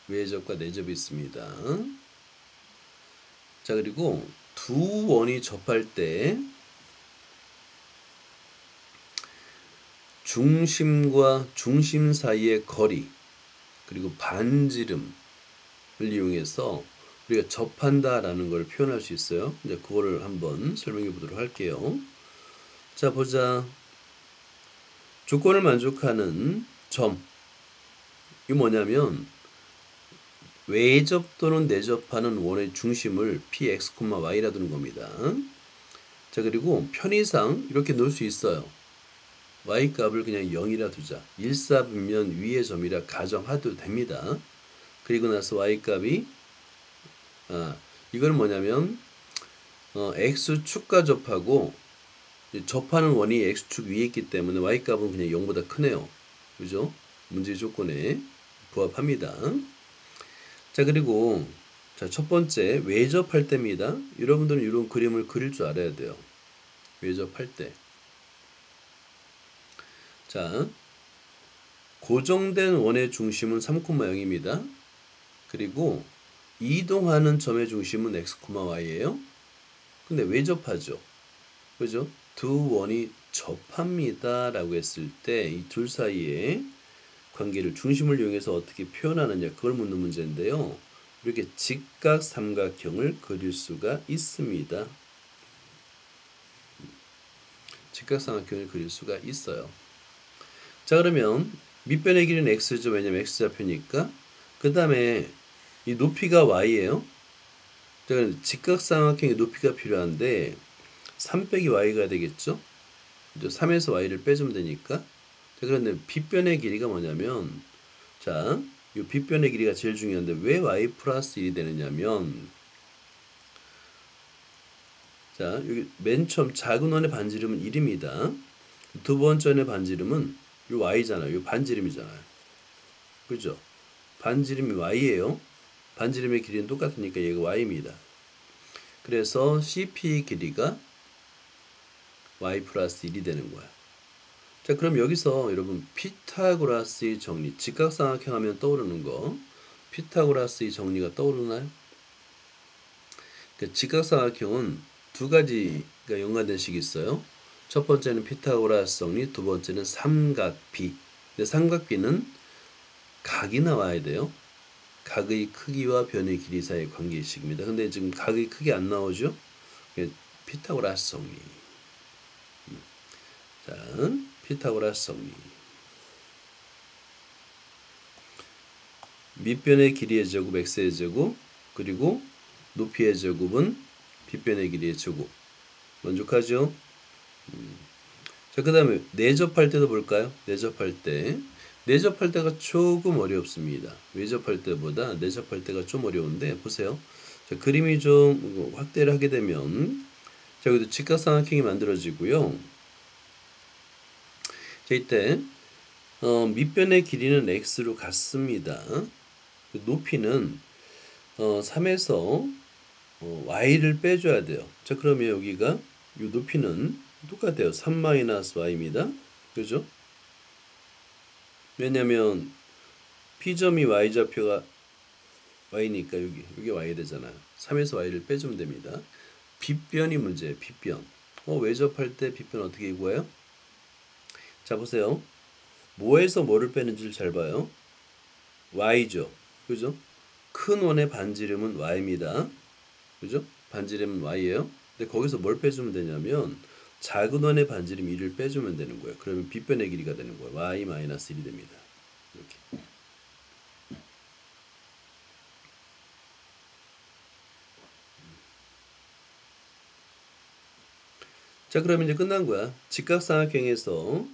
외접과 내접이 있습니다. 자, 그리고 두 원이 접할 때 중심과 중심 사이의 거리, 그리고 반지름을 이용해서 우리가 접한다라는 걸 표현할 수 있어요. 이제 그거를 한번 설명해 보도록 할게요. 자, 보자. 조건을 만족하는 점. 이게 뭐냐면 외접 또는 내접하는 원의 중심을 px, y라 두는 겁니다. 자, 그리고 편의상 이렇게 놓을 수 있어요. y 값을 그냥 0이라 두자. 일사분면 위의 점이라 가정하도 됩니다. 그리고 나서 y 값이 이건 뭐냐면 x축과 접하고 접하는 원이 x축 위에 있기 때문에 y 값은 그냥 0보다 크네요. 그죠? 문제 조건에 부합합니다. 자, 그리고 자, 첫 번째 외접할 때입니다. 여러분들은 이런 그림을 그릴 줄 알아야 돼요. 외접할 때. 자, 고정된 원의 중심은 3,0입니다. 그리고 이동하는 점의 중심은 x, y예요. 근데 외접하죠. 그죠? 두 원이 접합니다 라고 했을 때 이 둘 사이에 관계를 중심을 이용해서 어떻게 표현하느냐, 그걸 묻는 문제인데요. 이렇게 직각삼각형을 그릴 수가 있습니다. 직각삼각형을 그릴 수가 있어요. 자, 그러면 밑변의 길이는 x죠. 왜냐면 x좌표니까. 그 다음에 이 높이가 y예요. 직각삼각형의 높이가 필요한데 3 빼기 y가 되겠죠. 3에서 y를 빼주면 되니까. 자, 그런데 빗변의 길이가 뭐냐면, 자, 이 빗변의 길이가 제일 중요한데 왜 y 플러스 1이 되느냐면, 자, 여기 맨 처음 작은 원의 반지름은 1입니다. 두 번째 원의 반지름은 이 y잖아요. 이 반지름이잖아요. 그죠? 반지름이 y예요. 반지름의 길이는 똑같으니까 얘가 y입니다. 그래서 CP 길이가 y 플러스 1이 되는 거야. 자, 그럼 여기서 여러분 피타고라스의 정리, 직각삼각형 하면 떠오르는 거, 피타고라스의 정리가 떠오르나요? 그 직각삼각형은 두 가지가 연관된 식이 있어요. 첫 번째는 피타고라스 정리, 두 번째는 삼각비. 근데 삼각비는 각이 나와야 돼요. 각의 크기와 변의 길이 사이의 관계식입니다. 근데 지금 각의 크기 안 나오죠? 피타고라스 정리. 자, 피타고라스 정리. 밑변의 길이의 제곱 x의 제곱, 그리고 높이의 제곱은 빗변의 길이의 제곱. 만족하죠? 자, 그 다음에 내접할 때도 볼까요? 내접할 때. 내접할 때가 조금 어렵습니다. 외접할 때보다 내접할 때가 좀 어려운데, 보세요. 자, 그림이 좀 확대를 하게 되면, 자, 여기도 직각삼각형이 만들어지고요. 자, 이때 밑변의 길이는 x로 같습니다. 높이는 3에서 y를 빼줘야 돼요. 자, 그러면 여기가 이 높이는 똑같아요. 3-y입니다. 그죠? 왜냐면 P점이 y좌표가 y니까 여기 y 되잖아요. 3에서 y를 빼주면 됩니다. 빗변이 문제예요. 빗변. 외접할 때 빗변 어떻게 구해요? 자, 보세요. 뭐에서 뭐를 빼는지를 잘 봐요. y죠. 그죠? 큰 원의 반지름은 y입니다. 그죠? 반지름은 y예요. 근데 거기서 뭘 빼주면 되냐면 작은 원의 반지름 1을 빼주면 되는 거예요. 그러면 빗변의 길이가 되는 거예요. y-1이 됩니다. 이렇게. 자, 그러면 이제 끝난 거야. 직각삼각형에서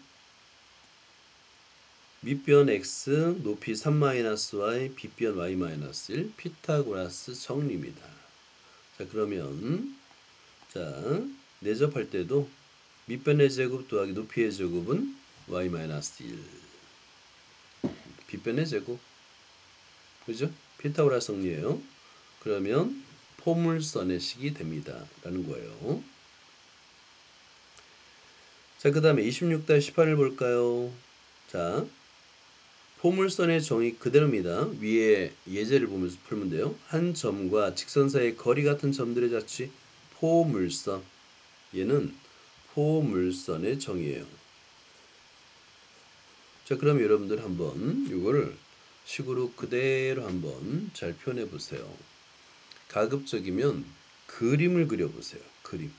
밑변 x, 높이 3-y, 빗변 y-1, 피타고라스 정리입니다. 자, 그러면 자, 내접할 때도 밑변의 제곱 더하기 높이의 제곱은 y-1. 빗변의 제곱. 그죠? 피타고라스 정리예요. 그러면 포물선의 식이 됩니다. 라는 거예요. 자, 그 다음에 26-18을 볼까요? 자, 포물선의 정의 그대로입니다. 위에 예제를 보면서 풀면 돼요. 한 점과 직선 사이의 거리 같은 점들의 자취, 포물선. 얘는 포물선의 정의예요. 자, 그럼 여러분들 한번 이거를 식으로 그대로 한번 잘 표현해 보세요. 가급적이면 그림을 그려보세요. 그림.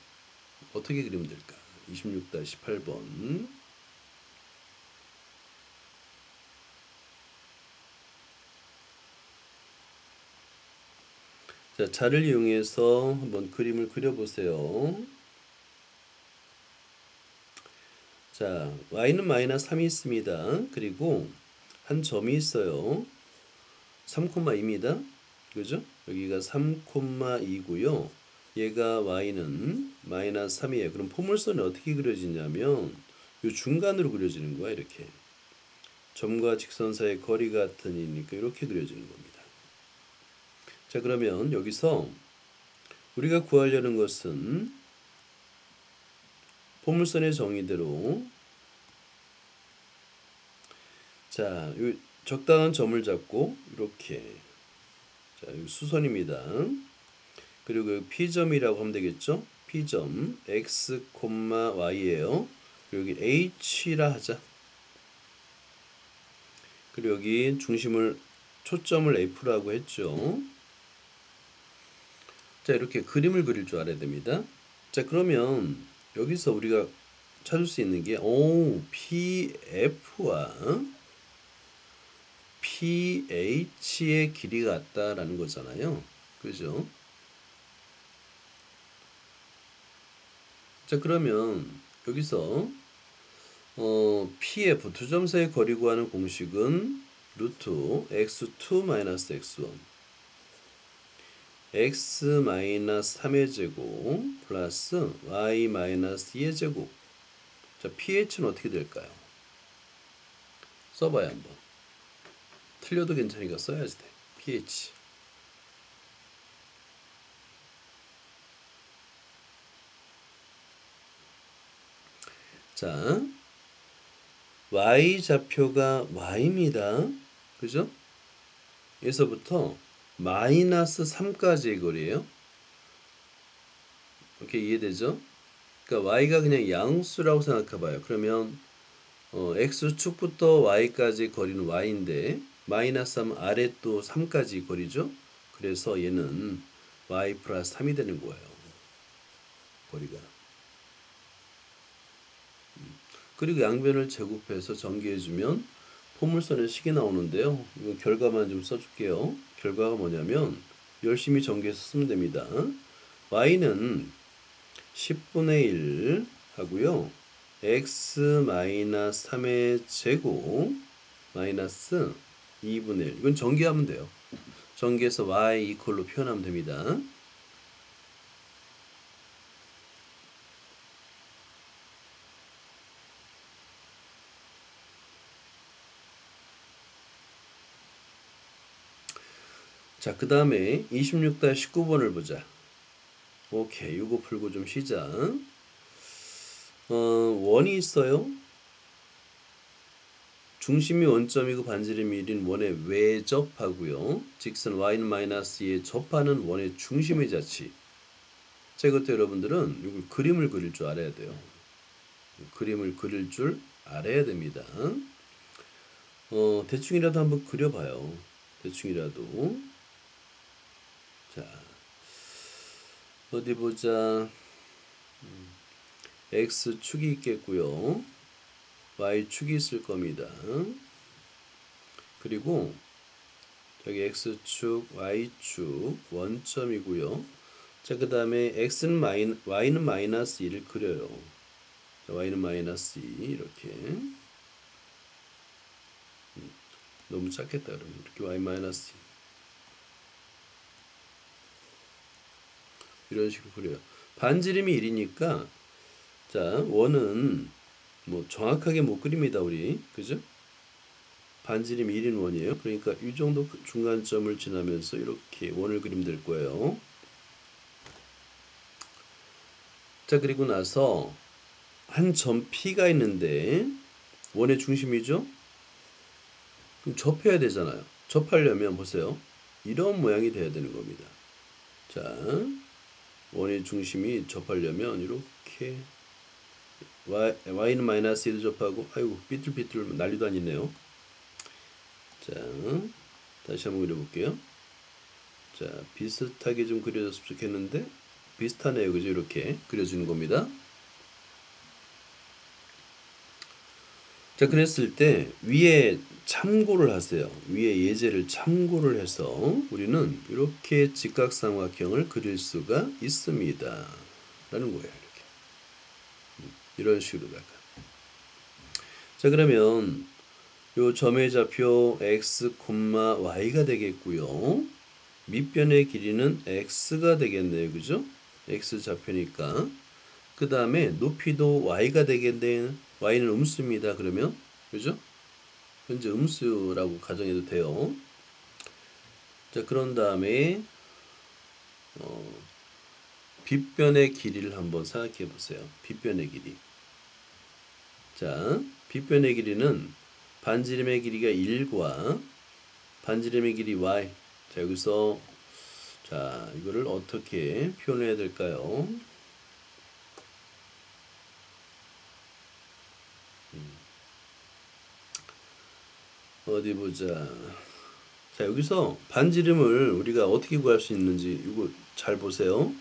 어떻게 그리면 될까? 26-18번. 자, 자를 이용해서 한번 그림을 그려보세요. 자, y는 마이너스 3이 있습니다. 그리고 한 점이 있어요. 3,2입니다. 그죠? 여기가 3,2고요. 얘가 y는 마이너스 3이에요. 그럼 포물선이 어떻게 그려지냐면 이 중간으로 그려지는 거야. 이렇게. 점과 직선 사이의 거리 같으니까 이렇게 그려지는 겁니다. 자, 그러면 여기서 우리가 구하려는 것은 포물선의 정의대로 자, 요 적당한 점을 잡고 이렇게 자, 이 수선입니다. 그리고 P점이라고 하면 되겠죠? P점 x, y예요. 그리고 여기 h라 하자. 그리고 여기 중심을 초점을 f라고 했죠. 자, 이렇게 그림을 그릴 줄 알아야 됩니다. 자, 그러면 여기서 우리가 찾을 수 있는 게 PF와 PH의 길이가 같다라는 거잖아요. 그죠? 자, 그러면 여기서 PF 두 점 사이 거리 구하는 공식은 루트 x2 마이너스 x1 x 마이너스 3의 제곱 플러스 y 마이너스 2의 제곱. 자, pH는 어떻게 될까요? 써봐요 한번. 틀려도 괜찮으니까 써야지 돼. pH. 자, y 좌표가 y입니다. 그죠? 여기서부터 마이너스 3까지의 거리예요. 이렇게 이해되죠? 그러니까 y가 그냥 양수라고 생각해봐요. 그러면 x축부터 y까지 거리는 y인데 마이너스 3 아래 또 3까지 거리죠. 그래서 얘는 y 플러스 3이 되는 거예요. 거리가. 그리고 양변을 제곱해서 전개해주면 포물선의 식이 나오는데요. 이거 결과만 좀 써줄게요. 결과가 뭐냐면 열심히 전개해서 쓰면 됩니다. y는 10분의 1 하고요. x 마이너스 3의 제곱 마이너스 2분의 1. 이건 전개하면 돼요. 전개해서 y 이퀄로 표현하면 됩니다. 자, 그 다음에 26-19번을 보자. 오케이, 이거 풀고 좀 쉬자. 원이 있어요. 중심이 원점이고 반지름이 1인 원에 외접하고요. 직선 y는 마이너스 2에 접하는 원의 중심의 자치. 자, 이것도 여러분들은 이걸 그림을 그릴 줄 알아야 돼요. 그림을 그릴 줄 알아야 됩니다. 대충이라도 한번 그려봐요. 대충이라도. 자, 어디 보자. x축이 있겠고요. y축이 있을 겁니다. 그리고 여기 x축, y축 원점이고요. 자, 그 다음에 y는 마이너스 2를 그려요. 자, y는 마이너스 2 이렇게. 너무 작겠다 그러면 이렇게 y 마이너스 2 이런 식으로 그려요. 반지름이 1이니까 자, 원은 뭐 정확하게 못 그립니다 우리. 그죠? 반지름 1인 원이에요. 그러니까 이 정도 중간점을 지나면서 이렇게 원을 그리면 될 거예요. 자, 그리고 나서 한 점 P가 있는데 원의 중심이죠? 그럼 접해야 되잖아요. 접하려면 보세요. 이런 모양이 돼야 되는 겁니다. 자, 원의 중심이 접하려면 이렇게 y는 마이너스 1을 접하고 아이고 삐뚤삐뚤 난리도 아니네요. 자, 다시 한번 그려볼게요. 자, 비슷하게 좀 그려졌으면 좋겠는데 비슷하네요. 그죠? 이렇게 그려주는 겁니다. 자, 그랬을 때 위에 참고를 하세요. 위에 예제를 참고를 해서 우리는 이렇게 직각삼각형을 그릴 수가 있습니다. 라는 거예요. 이렇게. 이런 식으로다가. 자, 그러면 요 점의 좌표 x, y가 되겠고요. 밑변의 길이는 x가 되겠네요. 그죠? x 좌표니까. 그 다음에 높이도 y가 되겠네. y는 음수입니다. 그러면 그죠? 현재 음수라고 가정해도 돼요. 자, 그런 다음에 빗변의 길이를 한번 생각해 보세요. 빗변의 길이. 자, 빗변의 길이는 반지름의 길이가 1과 반지름의 길이 y. 자, 여기서 자, 이거를 어떻게 표현해야 될까요? 어디 보자. 자, 여기서 반지름을 우리가 어떻게 구할 수 있는지 이거 잘 보세요.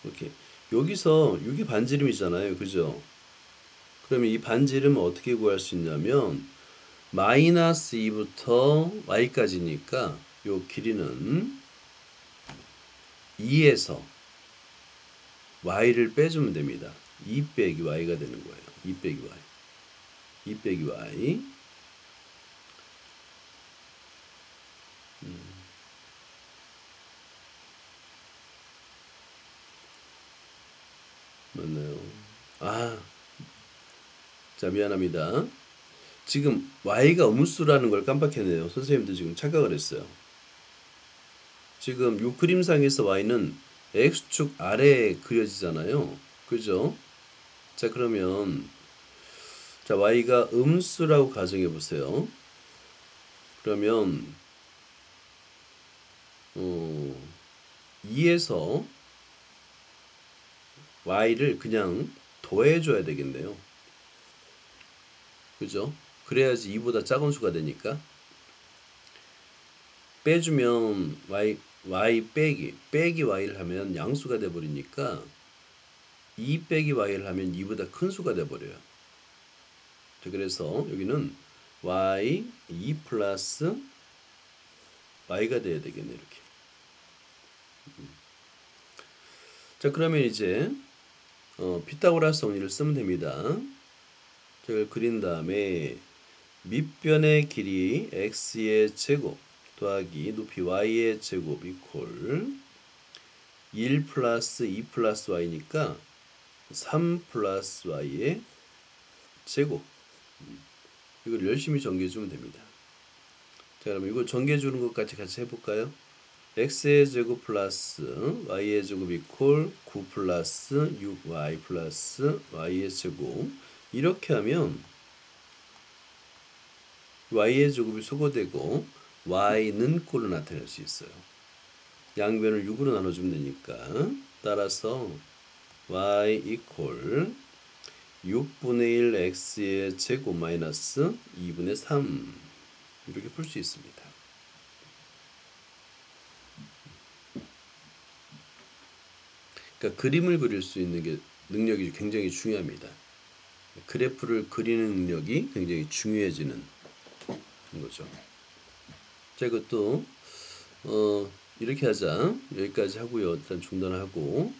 이렇게 여기서 이게 반지름이잖아요. 그죠? 그러면 이 반지름을 어떻게 구할 수 있냐면 마이너스 2부터 y까지니까 요 길이는 2에서 y를 빼주면 됩니다. 2 빼기 y가 되는 거예요. 2 빼기 y. 2 빼기 y. 맞나요? 아, 자, 미안합니다. 지금 y가 음수라는 걸 깜빡했네요. 선생님도 지금 착각을 했어요. 지금 요 그림상에서 y는 x축 아래에 그려지잖아요. 그죠? 자, 그러면 자, y가 음수라고 가정해 보세요. 그러면 2에서 y를 그냥 더해줘야 되겠네요. 그죠? 그래야지 2보다 작은 수가 되니까. 빼주면 y 빼기 y를 하면 양수가 돼버리니까 2 빼기 y를 하면 2보다 큰 수가 돼버려요. 그래서 여기는 y 2 플러스 y가 돼야 되겠네. 이렇게. 자, 그러면 이제 피타고라스 정리를 쓰면 됩니다. 이걸 그린 다음에 밑변의 길이 x의 제곱 더하기 높이 y의 제곱 이퀄 1 플러스 2 플러스 y니까 3 플러스 y의 제곱. 이걸 열심히 정리해주면 됩니다. 자, 그럼 이거 정리해주는 것까지 같이 해볼까요? x의 제곱 플러스 y의 제곱 이퀄 9 플러스 6y 플러스 y의 제곱. 이렇게 하면 y의 제곱이 소거되고 y는 꼴로 나타낼 수 있어요. 양변을 6으로 나눠주면 되니까 따라서 y 이퀄 6분의 1 x의 제곱 마이너스 2분의 3 이렇게 풀 수 있습니다. 그러니까 그림을 그릴 수 있는 게 능력이 굉장히 중요합니다. 그래프를 그리는 능력이 굉장히 중요해지는 거죠. 자, 이것도 이렇게 하자. 여기까지 하고요. 일단 중단하고